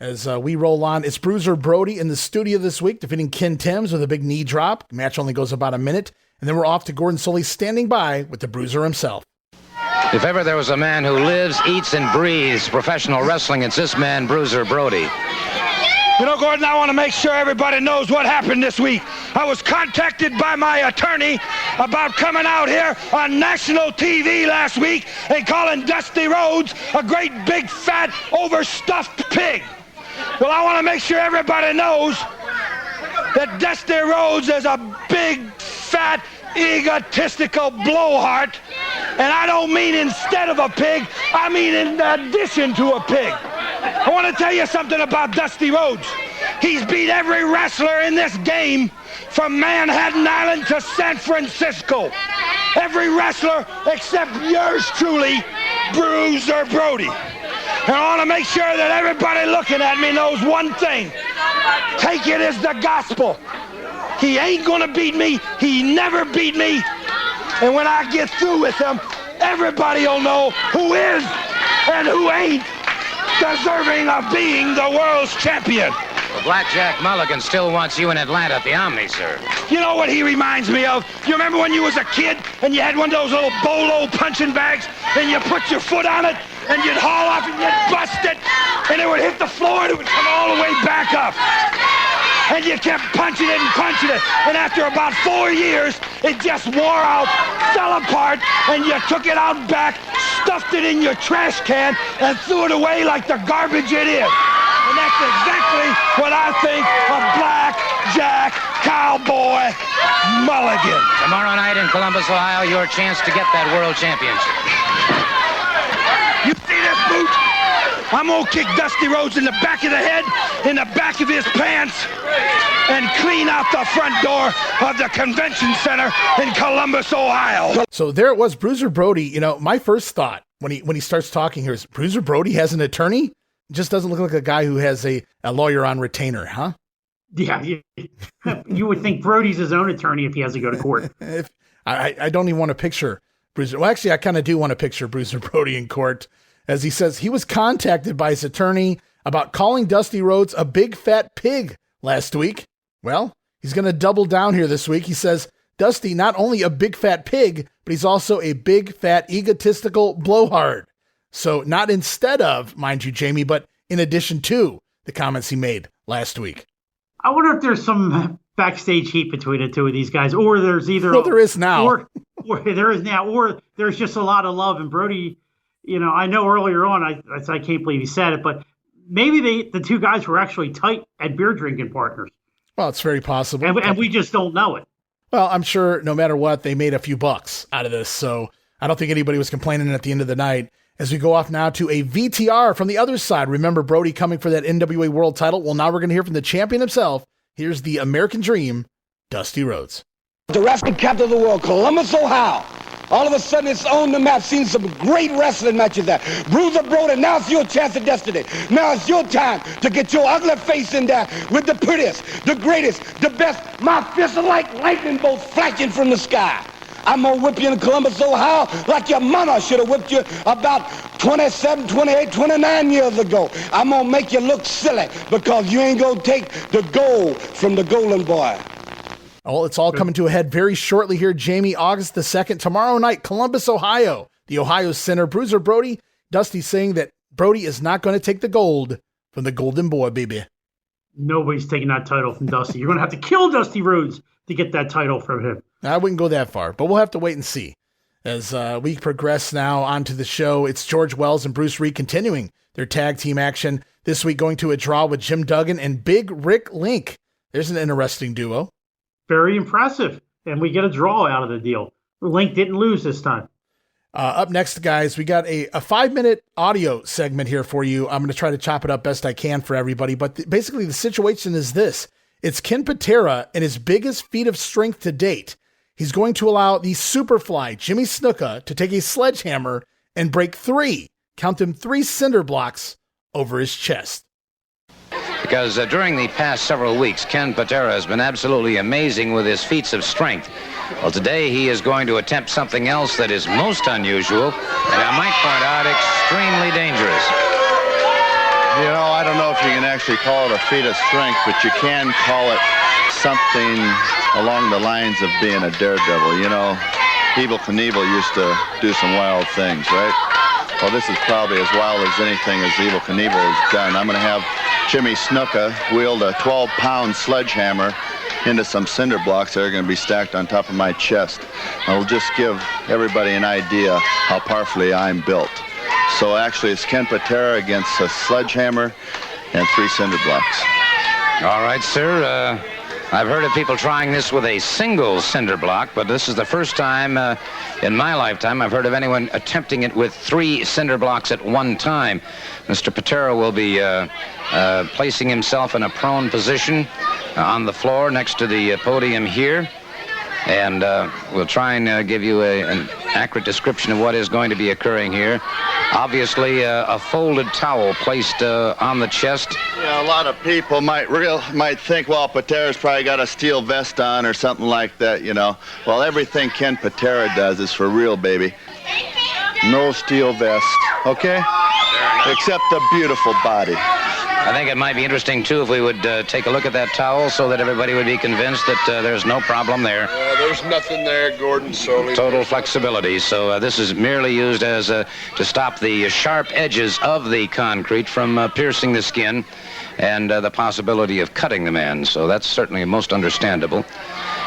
As we roll on, it's Bruiser Brody in the studio this week, defeating Ken Timms with a big knee drop. The match only goes about a minute. And then we're off to Gordon Solie standing by with the Bruiser himself. If ever there was a man who lives, eats, and breathes professional wrestling, it's this man, Bruiser Brody. You know, Gordon, I want to make sure everybody knows what happened this week. I was contacted by my attorney about coming out here on national TV last week and calling Dusty Rhodes a great big fat overstuffed pig. Well, I want to make sure everybody knows that Dusty Rhodes is a big, fat, egotistical blowhard, and I don't mean instead of a pig, I mean in addition to a pig. I want to tell you something about Dusty Rhodes. He's beat every wrestler in this game from Manhattan Island to San Francisco. Every wrestler except yours truly, Bruiser Brody. And I want to make sure that everybody looking at me knows one thing. Take it as the gospel. He ain't going to beat me. He never beat me. And when I get through with him, everybody will know who is and who ain't deserving of being the world's champion. Well, Blackjack Mulligan still wants you in Atlanta at the Omni, sir. You know what he reminds me of? You remember when you was a kid and you had one of those little bolo punching bags and you put your foot on it and you'd haul off and you'd bust it and it would hit the floor and it would come all the way back up. And you kept punching it and punching it. And after about 4 years, it just wore out, fell apart, and you took it out back, stuffed it in your trash can, and threw it away like the garbage it is. And that's exactly what I think of Blackjack Cowboy Mulligan. Tomorrow night in Columbus, Ohio, your chance to get that world championship. You see this boot? I'm going to kick Dusty Rhodes in the back of the head, in the back of his pants, and clean out the front door of the convention center in Columbus, Ohio. So there it was, Bruiser Brody. You know, my first thought when he starts talking here is, Bruiser Brody has an attorney? Just doesn't look like a guy who has a lawyer on retainer, huh? Yeah, you would think Brody's his own attorney if he has to go to court. I don't even want to picture Bruiser. Well, actually, I kind of do want to picture Bruiser Brody in court, as he says he was contacted by his attorney about calling Dusty Rhodes a big fat pig last week. Well, he's going to double down here this week. He says, Dusty, not only a big fat pig, but he's also a big fat egotistical blowhard. So not instead of, mind you, Jammie, but in addition to the comments he made last week. I wonder if there's some backstage heat between the two of these guys, or there's either... Well, there is now. Or there is now, or there's just a lot of love. And Brody, you know, I know earlier on, I can't believe he said it, but maybe the two guys were actually tight at beer drinking partners. Well, it's very possible. And we just don't know it. Well, I'm sure no matter what, they made a few bucks out of this. So I don't think anybody was complaining at the end of the night. As we go off now to a VTR from the other side. Remember Brody coming for that NWA World title? Well, now we're going to hear from the champion himself. Here's the American Dream, Dusty Rhodes. The wrestling capital of the world, Columbus, Ohio. All of a sudden, it's on the map. Seen some great wrestling matches there. Bruiser Brody, now it's your chance of destiny. Now it's your time to get your ugly face in there with the prettiest, the greatest, the best. My fists are like lightning bolts flashing from the sky. I'm going to whip you in Columbus, Ohio, like your mama should have whipped you about 27, 28, 29 years ago. I'm going to make you look silly because you ain't going to take the gold from the golden boy. Oh, it's all coming to a head very shortly here, Jammie, August the 2nd, tomorrow night, Columbus, Ohio, the Ohio Center. Bruiser Brody, Dusty saying that Brody is not going to take the gold from the golden boy, baby. Nobody's taking that title from Dusty. You're going to have to kill Dusty Rhodes to get that title from him. I wouldn't go that far, but we'll have to wait and see. As we progress now onto the show, it's George Wells and Bruce Reed continuing their tag team action. This week going to a draw with Jim Duggan and Big Rick Link. There's an interesting duo. Very impressive. And we get a draw out of the deal. Link didn't lose this time. Up next, guys, we got a 5-minute audio segment here for you. I'm going to try to chop it up best I can for everybody. But basically the situation is this. It's Ken Patera and his biggest feat of strength to date. He's going to allow the Superfly, Jimmy Snuka, to take a sledgehammer and break 3 cinder blocks over his chest. Because during the past several weeks, Ken Patera has been absolutely amazing with his feats of strength. Well, today he is going to attempt something else that is most unusual, and I might point out extremely dangerous. You know, I don't know if you can actually call it a feat of strength, but you can call it something along the lines of being a daredevil. You know, Evel Knievel used to do some wild things, right? Well, this is probably as wild as anything as Evel Knievel has done. I'm going to have Jimmy Snuka wield a 12-pound sledgehammer into some cinder blocks that are going to be stacked on top of my chest. I'll just give everybody an idea how powerfully I'm built. So actually, it's Ken Patera against a sledgehammer and 3 cinder blocks. All right, sir. I've heard of people trying this with a single cinder block, but this is the first time in my lifetime I've heard of anyone attempting it with 3 cinder blocks at one time. Mr. Patera will be placing himself in a prone position on the floor next to the podium here. And we'll try and give you an accurate description of what is going to be occurring here. Obviously, a folded towel placed on the chest. Yeah, a lot of people might think, well, Patera's probably got a steel vest on or something like that, you know. Well, everything Ken Patera does is for real, baby. No steel vest, okay? except a beautiful body. I think it might be interesting, too, if we would take a look at that towel so that everybody would be convinced that there's no problem there. There's nothing there, Gordon Soley. Total flexibility. So this is merely used as to stop the sharp edges of the concrete from piercing the skin and the possibility of cutting the man. So that's certainly most understandable.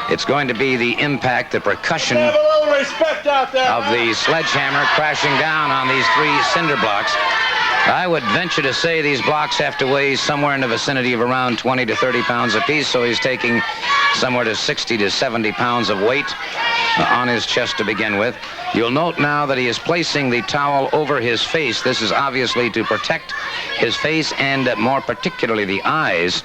It's going to be the impact, the percussion Have a little respect out there. of the sledgehammer crashing down on these 3 cinder blocks. I would venture to say these blocks have to weigh somewhere in the vicinity of around 20 to 30 pounds apiece, so he's taking somewhere to 60 to 70 pounds of weight on his chest to begin with. You'll note now that he is placing the towel over his face. This is obviously to protect his face and more particularly the eyes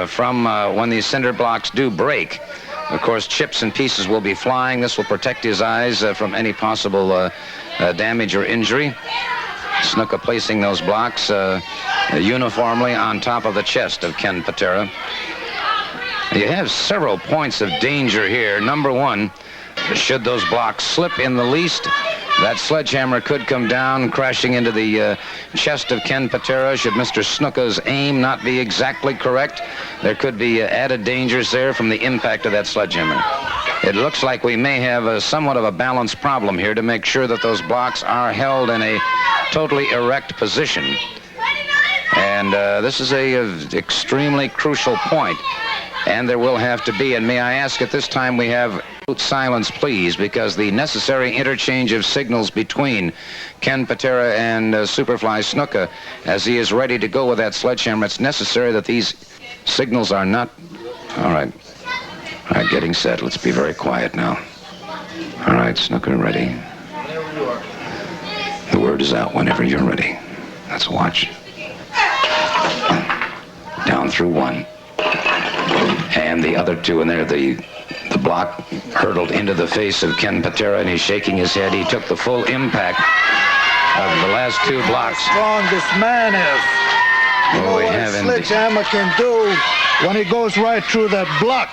from when these cinder blocks do break. Of course, chips and pieces will be flying. This will protect his eyes from any possible damage or injury. Snuka placing those blocks uniformly on top of the chest of Ken Patera. You have several points of danger here. Number one, should those blocks slip in the least, that sledgehammer could come down, crashing into the chest of Ken Patera. Should Mr. Snuka's aim not be exactly correct, there could be added dangers there from the impact of that sledgehammer. It looks like we may have somewhat of a balance problem here to make sure that those blocks are held in a totally erect position. And this is a extremely crucial point. And there will have to be, and may I ask at this time we have silence, please, because the necessary interchange of signals between Ken Patera and Superfly Snuka, as he is ready to go with that sledgehammer, it's necessary that these signals are not... All right, getting set. Let's be very quiet now. All right, Snuka, ready. The word is out whenever you're ready. Let's watch. Down through 1. And the other 2, and there the block hurtled into the face of Ken Patera, and he's shaking his head. He took the full impact of the last 2 blocks. How strong this man is. You know what a sledgehammer can do when he goes right through that block.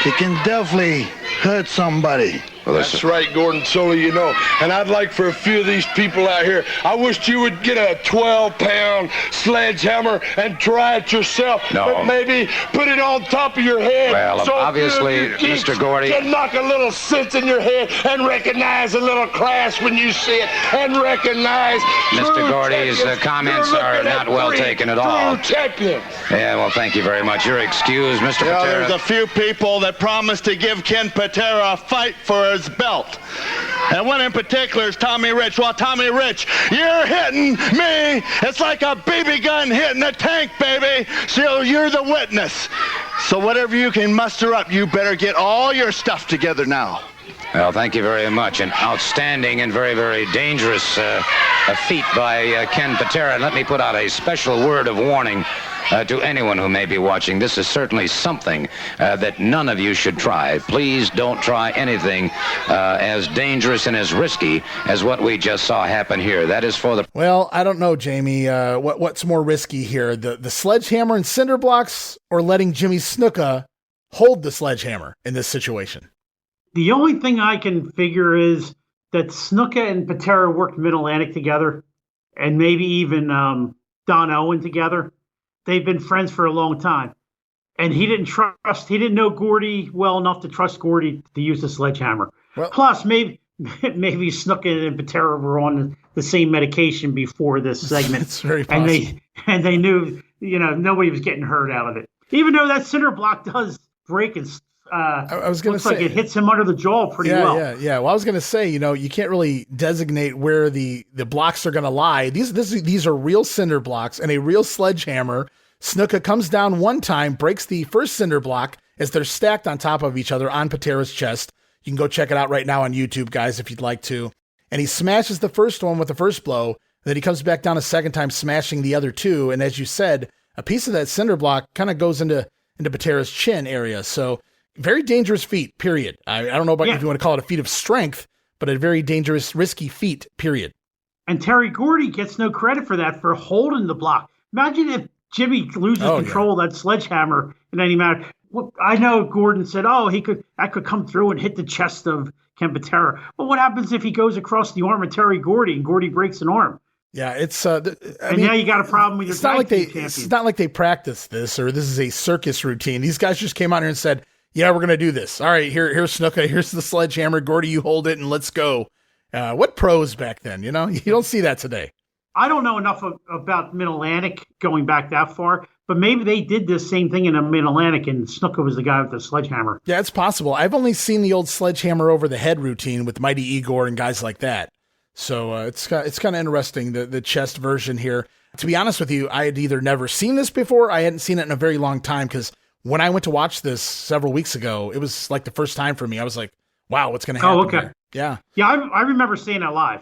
He can definitely hurt somebody. Well, that's right, Gordon Soley, you know. And I'd like for a few of these people out here, I wish you would get a 12-pound sledgehammer and try it yourself. No. But maybe put it on top of your head. Well, so obviously, Mr. Gordy can knock a little sense in your head and recognize a little class when you see it and recognize Mr. Gordy's comments are not well taken at all. Champions. Yeah, well, thank you very much. You're excused, Mr. You know, Patera. there's a few people that promised to give Ken Patera a fight for his belt. And one in particular is Tommy Rich. Well, Tommy Rich, you're hitting me. It's like a BB gun hitting a tank, baby. So you're the witness. So whatever you can muster up, you better get all your stuff together now. Well, thank you very much. An outstanding and very, very dangerous feat by Ken Patera. And let me put out a special word of warning to anyone who may be watching. This is certainly something that none of you should try. Please don't try anything as dangerous and as risky as what we just saw happen here. That is for the... Well, I don't know, Jamie. What's more risky here? The sledgehammer and cinder blocks, or letting Jimmy Snuka hold the sledgehammer in this situation? The only thing I can figure is that Snuka and Patera worked Mid-Atlantic together, and maybe even Don Owen together. They've been friends for a long time. And he didn't know Gordy well enough to trust Gordy to use the sledgehammer. Well, plus, maybe Snuka and Patera were on the same medication before this segment. It's very possible. And they knew, nobody was getting hurt out of it. Even though that cinder block does break and I was going to say, like it hits him under the jaw pretty well. Yeah. Well, I was going to say, you can't really designate where the blocks are going to lie. These are real cinder blocks and a real sledgehammer. Snuka comes down one time, breaks the first cinder block as they're stacked on top of each other on Patera's chest. You can go check it out right now on YouTube, guys, if you'd like to. And he smashes the first one with the first blow. Then he comes back down a second time, smashing the other 2. And as you said, a piece of that cinder block kind of goes into Patera's chin area. So very dangerous feat, period. I don't know about if you want to call it a feat of strength, but a very dangerous, risky feat, period. And Terry Gordy gets no credit for that, for holding the block. Imagine if Jimmy loses control of that sledgehammer in any matter. Well, I know Gordon said, that could come through and hit the chest of Ken Patera. But what happens if he goes across the arm of Terry Gordy and Gordy breaks an arm? Yeah, it's now you got a problem with your tag team champions. It's not like they practiced this or this is a circus routine. These guys just came out here and said, "Yeah, we're gonna do this. All right, here's Snuka, here's the sledgehammer. Gordy, you hold it and let's go." What pros back then? You don't see that today. I don't know enough about Mid-Atlantic going back that far, but maybe they did this same thing in the Mid-Atlantic and Snuka was the guy with the sledgehammer. Yeah, it's possible. I've only seen the old sledgehammer over the head routine with Mighty Igor and guys like that. So it's kind of interesting, the chest version here. To be honest with you, I had either never seen this before, I hadn't seen it in a very long time, because when I went to watch this several weeks ago, it was like the first time for me. I was like, wow, what's going to happen? Oh, okay. Here? Yeah. Yeah, I remember seeing that live.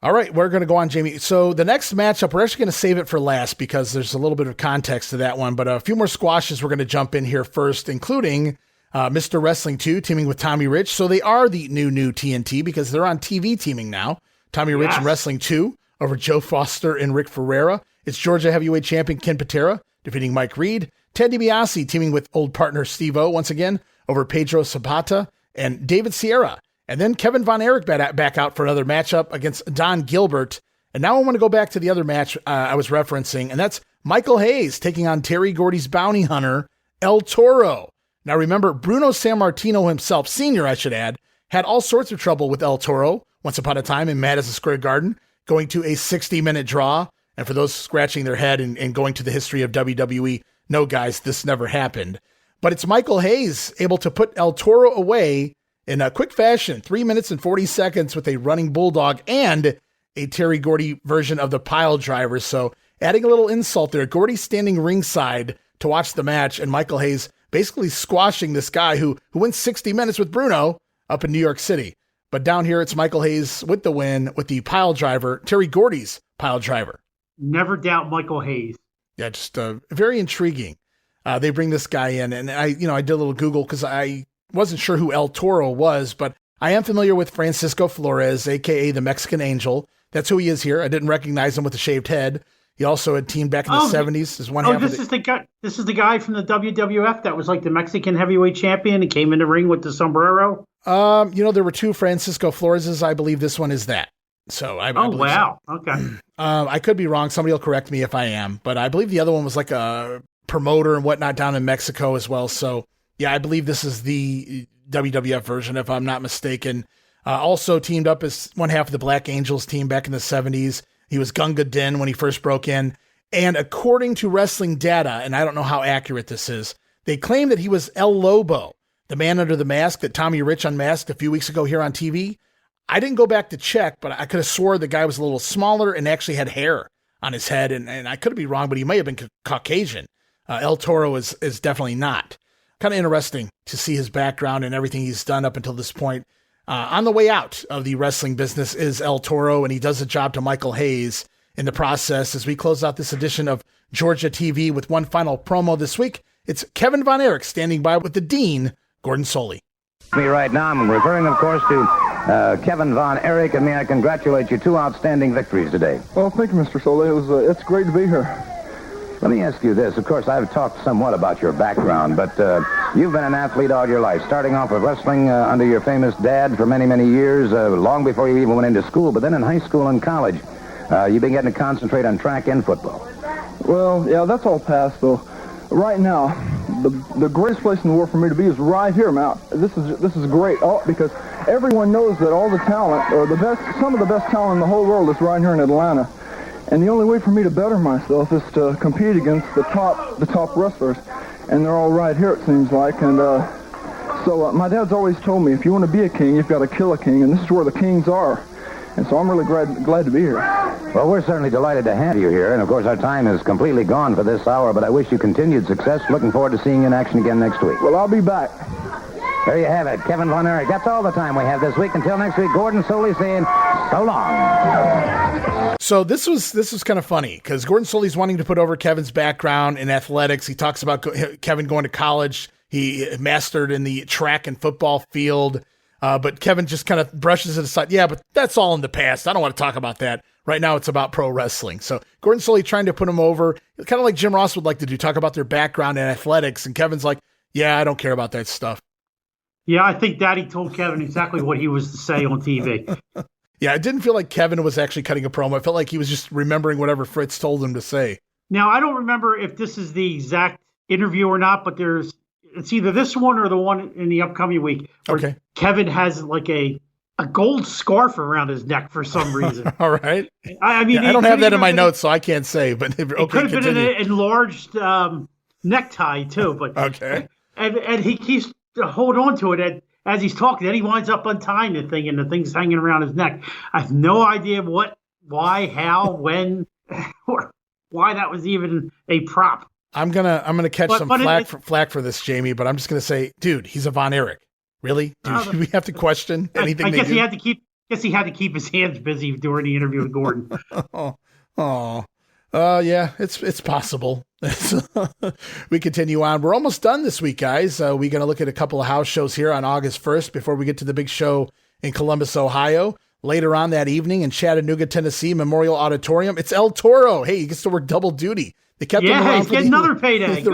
All right, we're going to go on, Jamie. So the next matchup, we're actually going to save it for last because there's a little bit of context to that one, but a few more squashes we're going to jump in here first, including Mr. Wrestling 2 teaming with Tommy Rich. So they are the new TNT because they're on TV teaming now. Tommy Rich and Wrestling 2 over Joe Foster and Rick Ferreira. It's Georgia heavyweight champion Ken Patera defeating Mike Reed. Ted DiBiase teaming with old partner Steve-O once again over Pedro Zapata and David Sierra. And then Kevin Von Erich back out for another matchup against Don Gilbert. And now I want to go back to the other match I was referencing, and that's Michael Hayes taking on Terry Gordy's bounty hunter, El Toro. Now remember, Bruno Sammartino himself, Sr., I should add, had all sorts of trouble with El Toro once upon a time in Madison Square Garden, going to a 60-minute draw. And for those scratching their head and going to the history of WWE, no, guys, this never happened. But it's Michael Hayes able to put El Toro away in a quick fashion, 3 minutes and 40 seconds with a running bulldog and a Terry Gordy version of the pile driver. So adding a little insult there, Gordy standing ringside to watch the match and Michael Hayes basically squashing this guy who went 60 minutes with Bruno up in New York City. But down here, it's Michael Hayes with the win with the pile driver, Terry Gordy's pile driver. Never doubt Michael Hayes. Yeah, just very intriguing. They bring this guy in, and I did a little Google because I wasn't sure who El Toro was, but I am familiar with Francisco Flores, a.k.a. the Mexican Angel. That's who he is here. I didn't recognize him with a shaved head. He also had teamed back in the 70s. This is the guy from the WWF that was like the Mexican heavyweight champion and came in the ring with the sombrero. There were two Francisco Floreses. I believe this one is that. So I believe wow. So. Okay. I could be wrong. Somebody will correct me if I am, but I believe the other one was like a promoter and whatnot down in Mexico as well. So yeah, I believe this is the WWF version, if I'm not mistaken. Also teamed up as one half of the Black Angels team back in the 70s. He was Gunga Din when he first broke in. And according to wrestling data, and I don't know how accurate this is, they claim that he was El Lobo, the man under the mask that Tommy Rich unmasked a few weeks ago here on TV. I didn't go back to check, but I could have swore the guy was a little smaller and actually had hair on his head. And I could be wrong, but he may have been Caucasian. El Toro is definitely not. Kind of interesting to see his background and everything he's done up until this point. On the way out of the wrestling business is El Toro, and he does a job to Michael Hayes in the process. As we close out this edition of Georgia TV with one final promo this week, it's Kevin Von Erich standing by with the Dean, Gordon Soley. Me right now, I'm referring, of course, to Kevin Von Erich, and may I congratulate you, 2 outstanding victories today. Well, thank you, Mr. Soley. It's great to be here. Let me ask you this. Of course, I've talked somewhat about your background, but you've been an athlete all your life, starting off with wrestling under your famous dad for many, many years, long before you even went into school. But then in high school and college, you began to concentrate on track and football. Well, yeah, that's all past, though. Right now, the greatest place in the world for me to be is right here, man. This is great, because everyone knows that all the talent, or some of the best talent in the whole world is right here in Atlanta. And the only way for me to better myself is to compete against the top wrestlers, and they're all right here, it seems like. And so my dad's always told me, if you want to be a king, you've got to kill a king, and this is where the kings are. And so I'm really glad to be here. Well, we're certainly delighted to have you here, and of course our time is completely gone for this hour, but I wish you continued success. Looking forward to seeing you in action again next week. Well, I'll be back. There you have it, Kevin Von Erich. That's all the time we have this week. Until next week, Gordon Soley saying so long. So this was kind of funny because Gordon Soley's wanting to put over Kevin's background in athletics. He talks about Kevin going to college. He mastered in the track and football field. But Kevin just kind of brushes it aside. Yeah, but that's all in the past. I don't want to talk about that. Right now, it's about pro wrestling. So Gordon Soley trying to put him over, kind of like Jim Ross would like to do, talk about their background in athletics. And Kevin's like, yeah, I don't care about that stuff. Yeah, I think Daddy told Kevin exactly what he was to say on TV. Yeah, it didn't feel like Kevin was actually cutting a promo. It felt like he was just remembering whatever Fritz told him to say. Now, I don't remember if this is the exact interview or not, but it's either this one or the one in the upcoming week. Where Kevin has like a gold scarf around his neck for some reason. All right. I mean, I don't have that in my notes, so I can't say. But it could have been an enlarged necktie too. But okay. And he keeps holding on to it as he's talking. Then he winds up untying the thing, and the thing's hanging around his neck. I have no idea why, how, when, or why that was even a prop. I'm gonna catch some flack for this, Jamie. But I'm just gonna say, dude, he's a Von Erich. Really? Do we have to question anything? I guess he had to keep. Guess he had to keep his hands busy during the interview with Gordon. Yeah, it's possible. We continue on. We're almost done this week, guys. We're going to look at a couple of house shows here on August 1st before we get to the big show in Columbus, Ohio. Later on that evening in Chattanooga, Tennessee, Memorial Auditorium, it's El Toro. Hey, he gets to work double duty. They kept him around he's getting another payday. The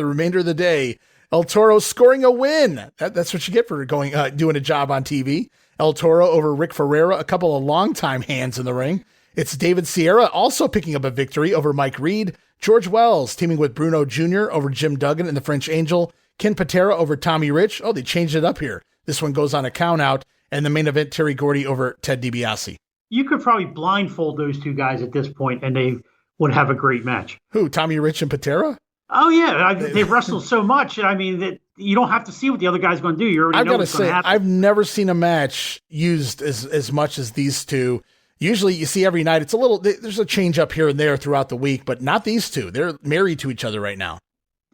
remainder of the day. El Toro scoring a win. That's what you get for doing a job on TV. El Toro over Rick Ferreira, a couple of longtime hands in the ring. It's David Sierra also picking up a victory over Mike Reed. George Wells teaming with Bruno Jr. over Jim Duggan and the French Angel. Ken Patera over Tommy Rich. Oh, they changed it up here. This one goes on a count out. And the main event, Terry Gordy over Ted DiBiase. You could probably blindfold those two guys at this point, and they would have a great match. Who, Tommy Rich and Patera? Oh, yeah. They've wrestled so much. I mean, that you don't have to see what the other guy's going to do. You already know what's going to happen. I've never seen a match used as much as these two. Usually you see every night, there's a change up here and there throughout the week, but not these two. They're married to each other right now.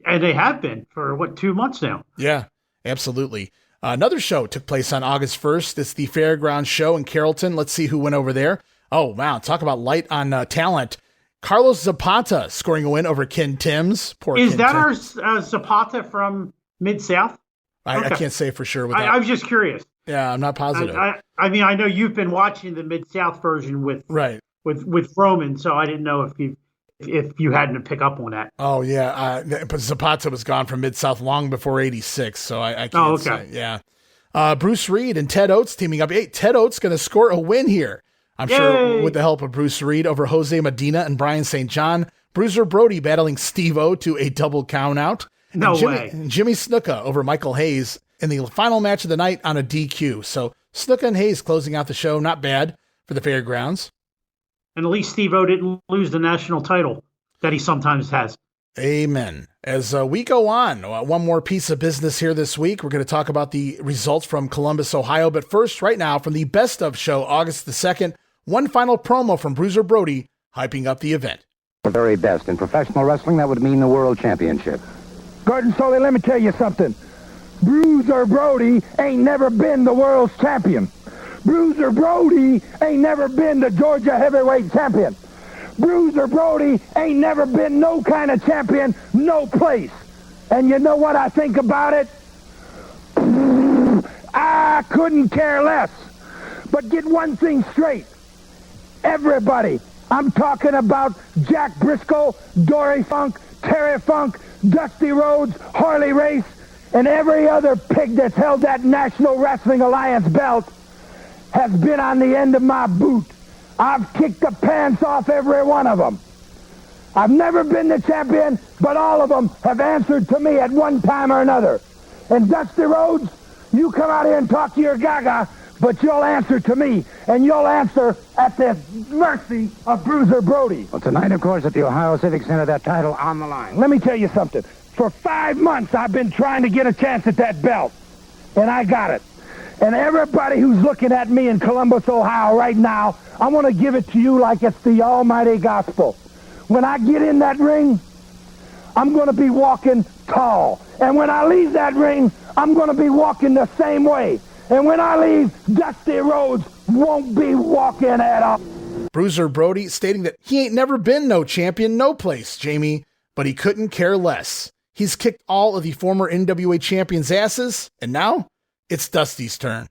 And they have been for, 2 months now? Yeah, absolutely. Another show took place on August 1st. It's the Fairgrounds show in Carrollton. Let's see who went over there. Oh, wow. Talk about light on talent. Carlos Zapata scoring a win over Ken Timms. Is that our Zapata from Mid-South? I can't say for sure. I was just curious. Yeah, I'm not positive. I mean, I know you've been watching the Mid-South version with Roman, so I didn't know if you hadn't pick up on that. Oh, yeah. But Zapata was gone from Mid-South long before 86, so I can't say. Yeah. Bruce Reed and Ted Oates teaming up. Hey, Ted Oates going to score a win here. I'm sure with the help of Bruce Reed over Jose Medina and Brian St. John. Bruiser Brody battling Steve-O to a double count out. No way. Jimmy Snuka over Michael Hayes in the final match of the night on a DQ. So Snuka and Hayes closing out the show. Not bad for the Fairgrounds. And at least Steve-O didn't lose the national title that he sometimes has. Amen. As we go on, one more piece of business here this week. We're going to talk about the results from Columbus, Ohio. But first, right now, from the Best of show, August the 2nd, one final promo from Bruiser Brody hyping up the event. The very best. In professional wrestling, that would mean the World Championship. Gordon Soley, let me tell you something. Bruiser Brody ain't never been the world's champion. Bruiser Brody ain't never been the Georgia heavyweight champion. Bruiser Brody ain't never been no kind of champion, no place. And you know what I think about it? I couldn't care less. But get one thing straight. Everybody, I'm talking about Jack Briscoe, Dory Funk, Terry Funk, Dusty Rhodes, Harley Race, and every other pig that's held that National Wrestling Alliance belt has been on the end of my boot. I've kicked the pants off every one of them. I've never been the champion, but all of them have answered to me at one time or another. And Dusty Rhodes, you come out here and talk to your gaga, but you'll answer to me, and you'll answer at the mercy of Bruiser Brody. Well, tonight, of course, at the Ohio Civic Center, that title on the line. Let me tell you something. For 5 months, I've been trying to get a chance at that belt, and I got it. And everybody who's looking at me in Columbus, Ohio right now, I want to give it to you like it's the almighty gospel. When I get in that ring, I'm going to be walking tall. And when I leave that ring, I'm going to be walking the same way. And when I leave, Dusty Rhodes won't be walking at all. Bruiser Brody stating that he ain't never been no champion, no place, Jamie, but he couldn't care less. He's kicked all of the former NWA champions' asses, and now it's Dusty's turn.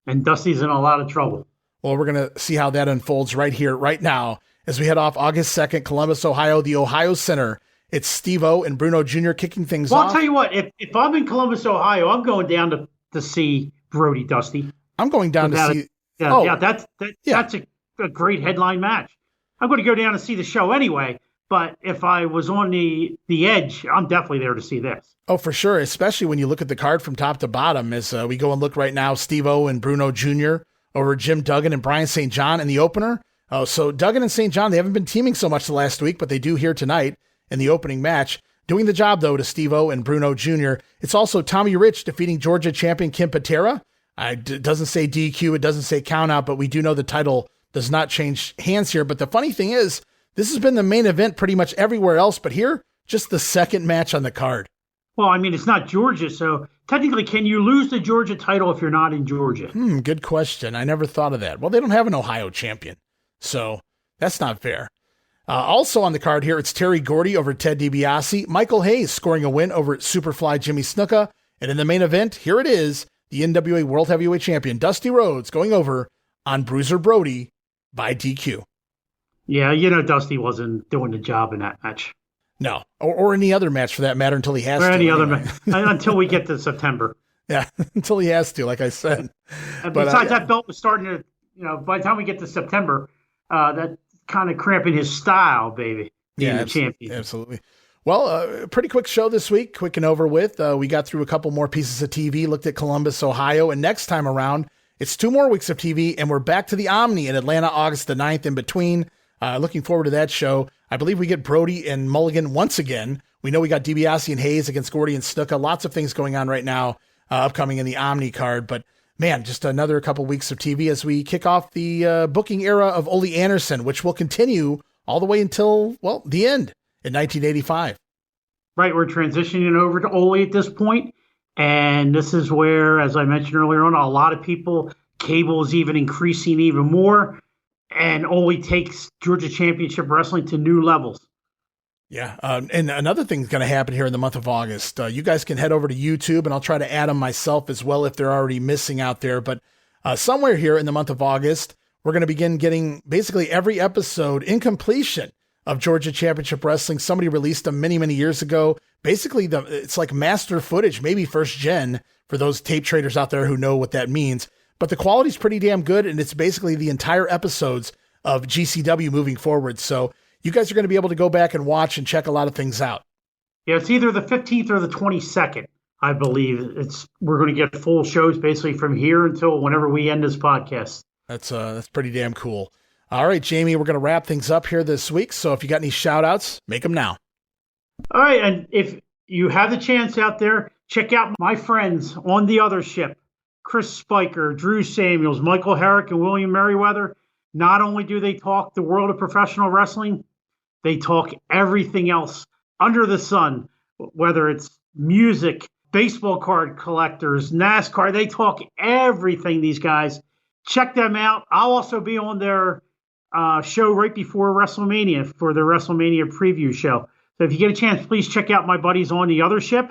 And Dusty's in a lot of trouble. Well, we're going to see how that unfolds right here, right now, as we head off August 2nd, Columbus, Ohio, the Ohio Center. It's Steve-O and Bruno Jr. kicking things off. Well, I'll tell you what, if I'm in Columbus, Ohio, I'm going down to see Brody Dusty. I'm going down to see That's a great headline match. I'm going to go down and see the show anyway. But if I was on the edge, I'm definitely there to see this. Oh, for sure. Especially when you look at the card from top to bottom. As we go and look right now, Steve-O and Bruno Jr. over Jim Duggan and Brian St. John in the opener. Oh, so Duggan and St. John, they haven't been teaming so much the last week, but they do here tonight in the opening match. Doing the job, though, to Steve-O and Bruno Jr. It's also Tommy Rich defeating Georgia champion Kim Patera. It doesn't say DQ, it doesn't say count out, but we do know the title does not change hands here. But the funny thing is, this has been the main event pretty much everywhere else, but here, just the second match on the card. Well, I mean, it's not Georgia, so technically, can you lose the Georgia title if you're not in Georgia? Good question. I never thought of that. Well, they don't have an Ohio champion, so that's not fair. Also on the card here, it's Terry Gordy over Ted Dibiase, Michael Hayes scoring a win over Superfly Jimmy Snuka, and in the main event, here it is, the NWA World Heavyweight Champion Dusty Rhodes going over on Bruiser Brody by DQ. Yeah, Dusty wasn't doing the job in that match. No, or any other match for that matter until he has to. Or any other anyway. match, until we get to September. Yeah, until he has to, like I said. And besides, that belt was starting to, by the time we get to September, that kind of cramping his style, baby, being the champion. Absolutely. Well, pretty quick show this week, quick and over with. We got through a couple more pieces of TV, looked at Columbus, Ohio, and next time around, it's 2 more weeks of TV, and we're back to the Omni in Atlanta, August the 9th in between. Looking forward to that show. I believe we get Brody and Mulligan once again. We know we got Dibiase and Hayes against Gordy and Snuka. Lots of things going on right now, upcoming in the Omni card. But man, just another couple weeks of TV as we kick off the booking era of Ole Anderson, which will continue all the way until, well, the end in 1985. Right, we're transitioning over to Ole at this point. And this is where, as I mentioned earlier on, a lot of people, cable is even increasing even more. And Ole takes Georgia Championship Wrestling to new levels. Yeah, and another thing's going to happen here in the month of August. You guys can head over to YouTube, and I'll try to add them myself as well if they're already missing out there. But somewhere here in the month of August, we're going to begin getting basically every episode in completion of Georgia Championship Wrestling. Somebody released them many, many years ago. Basically, it's like master footage, maybe first gen for those tape traders out there who know what that means. But the quality's pretty damn good, and it's basically the entire episodes of GCW moving forward. So you guys are going to be able to go back and watch and check a lot of things out. Yeah, it's either the 15th or the 22nd, I believe. We're going to get full shows basically from here until whenever we end this podcast. That's pretty damn cool. All right, Jamie, we're going to wrap things up here this week. So if you got any shout-outs, make them now. All right, and if you have the chance out there, check out my friends on the other ship. Chris Spiker, Drew Samuels, Michael Herrick, and William Merriweather. Not only do they talk the world of professional wrestling, they talk everything else under the sun, whether it's music, baseball card collectors, NASCAR. They talk everything, these guys. Check them out. I'll also be on their show right before WrestleMania for the WrestleMania preview show. So if you get a chance, please check out my buddies on the other ship.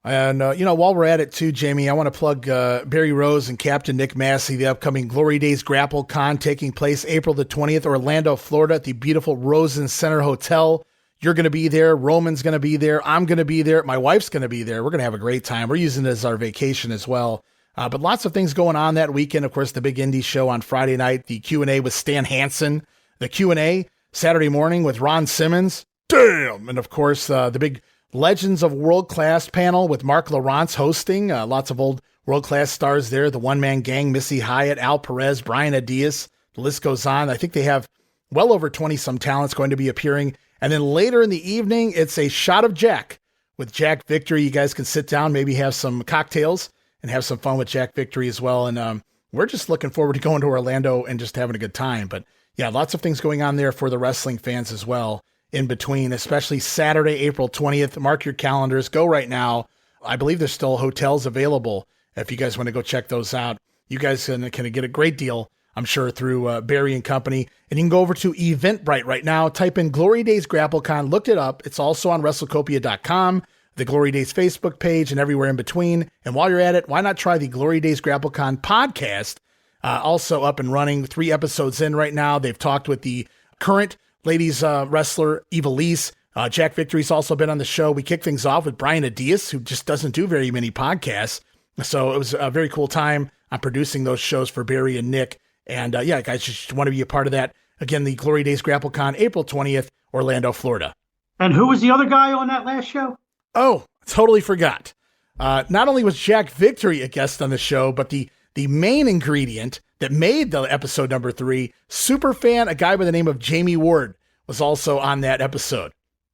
And, while we're at it too, Jamie, I want to plug Barry Rose and Captain Nick Massey, the upcoming Glory Days Grapple Con taking place April the 20th, Orlando, Florida at the beautiful Rosen Center Hotel. You're going to be there. Roman's going to be there. I'm going to be there. My wife's going to be there. We're going to have a great time. We're using it as our vacation as well. But lots of things going on that weekend. Of course, the big indie show on Friday night, the Q&A with Stan Hansen, the Q&A Saturday morning with Ron Simmons. Damn! And of course, the big Legends of World Class panel with Mark Lawrence hosting. Lots of old world-class stars there. The one-man gang, Missy Hyatt, Al Perez, Brian Adias. The list goes on. I think they have well over 20-some talents going to be appearing. And then later in the evening, it's a shot of Jack with Jack Victory. You guys can sit down, maybe have some cocktails and have some fun with Jack Victory as well. And we're just looking forward to going to Orlando and just having a good time. But yeah, lots of things going on there for the wrestling fans as well. In between, especially Saturday, April 20th. Mark your calendars. Go right now. I believe there's still hotels available if you guys want to go check those out. You guys can get a great deal, I'm sure, through Barry and Company. And you can go over to Eventbrite right now. Type in Glory Days GrappleCon. Look it up. It's also on WrestleCopia.com, the Glory Days Facebook page, and everywhere in between. And while you're at it, why not try the Glory Days GrappleCon podcast? Also up and running, 3 episodes in right now. They've talked with the current ladies wrestler Ivelisse. Jack Victory's also been on the show. We kick things off with Brian Adias, who just doesn't do very many podcasts. So it was a very cool time. I'm producing those shows for Barry and Nick. And yeah, guys, just want to be a part of that. Again, the Glory Days GrappleCon, April 20th, Orlando, Florida. And who was the other guy on that last show? Oh, totally forgot. Not only was Jack Victory a guest on the show, but the main ingredient that made the episode number 3, Superfan, a guy by the name of Jammie Ward, was also on that episode.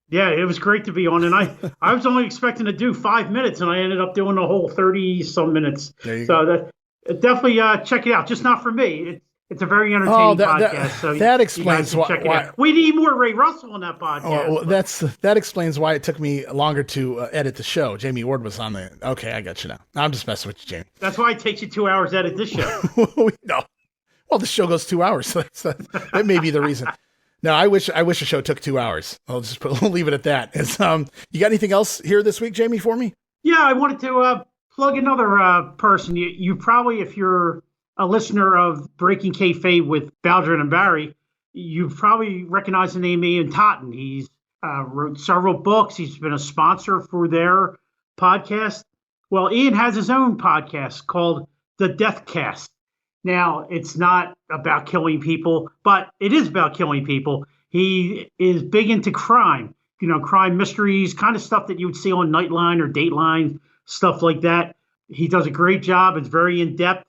Yeah, it was great to be on. And I was only expecting to do 5 minutes, and I ended up doing the whole 30-some minutes. So definitely check it out. Just not for me. It's a very entertaining podcast. That explains why. We need more Ray Russell on that podcast. Oh, well, that explains why it took me longer to edit the show. Jammie Ward was on the. Okay, I got you now. I'm just messing with you, Jamie. That's why it takes you 2 hours to edit this show. No. Well, the show goes 2 hours. So that may be the reason. No, I wish the show took 2 hours. We'll leave it at that. You got anything else here this week, Jamie, for me? Yeah, I wanted to plug another person. You probably, if you're a listener of Breaking Kayfabe with Baldwin and Barry, you probably recognize the name Ian Totten. He's wrote several books. He's been a sponsor for their podcast. Well, Ian has his own podcast called The Deathcast. Now, it's not about killing people, but it is about killing people. He is big into crime, crime mysteries, kind of stuff that you would see on Nightline or Dateline, stuff like that. He does a great job. It's very in-depth.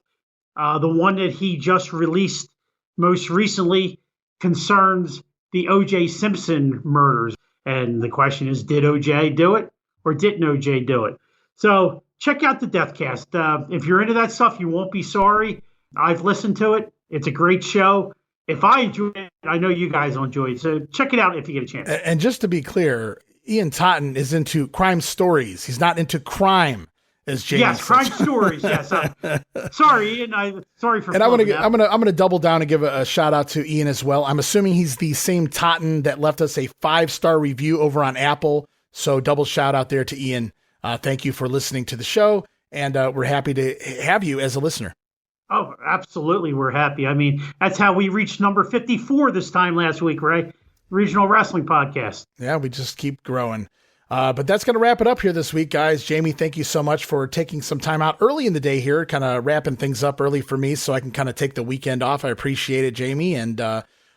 The one that he just released most recently concerns the O.J. Simpson murders. And the question is, did O.J. do it or didn't O.J. do it? So check out the Deathcast. If you're into that stuff, you won't be sorry. I've listened to it. It's a great show. If I enjoy it, I know you guys will enjoy it. So check it out if you get a chance. And just to be clear, Ian Totten is into crime stories. He's not into crime. Yes, crime stories. Yes, sorry, Ian. Sorry for. And I'm gonna double down and give a shout out to Ian as well. I'm assuming he's the same Totten that left us a 5-star review over on Apple. So double shout out there to Ian. Thank you for listening to the show, and we're happy to have you as a listener. Oh, absolutely, we're happy. I mean, that's how we reached number 54 this time last week, right? Regional Rasslin Podcast. Yeah, we just keep growing. But that's going to wrap it up here this week, guys. Jamie, thank you so much for taking some time out early in the day here, kind of wrapping things up early for me so I can kind of take the weekend off. I appreciate it, Jamie. And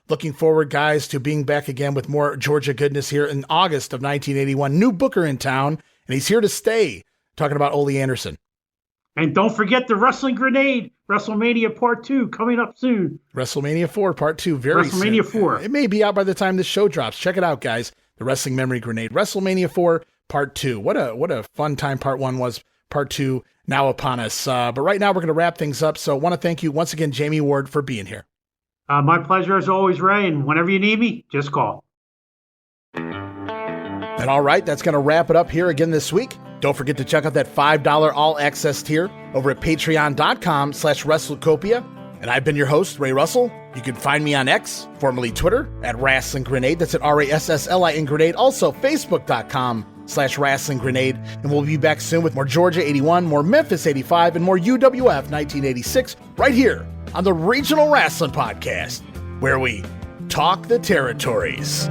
looking forward, guys, to being back again with more Georgia goodness here in August of 1981. New Booker in town, and he's here to stay, talking about Ole Anderson. And don't forget the Wrestling Grenade, WrestleMania Part 2, coming up soon. WrestleMania 4, Part 2, very soon. WrestleMania 4. It may be out by the time this show drops. Check it out, guys. The Wrestling Memory Grenade, WrestleMania 4, Part 2. What a fun time Part 1 was. Part 2 now upon us. But right now we're going to wrap things up. So I want to thank you once again, Jammie Ward, for being here. My pleasure as always, Ray. And whenever you need me, just call. And all right, that's going to wrap it up here again this week. Don't forget to check out that $5 all-access tier over at patreon.com/WrestleCopia. And I've been your host, Ray Russell. You can find me on X, formerly Twitter, at Rasslin Grenade. That's at RASSLIN Grenade. Also, Facebook.com/Rasslin Grenade. And we'll be back soon with more Georgia 81, more Memphis 85, and more UWF 1986 right here on the Regional Rasslin Podcast, where we talk the territories.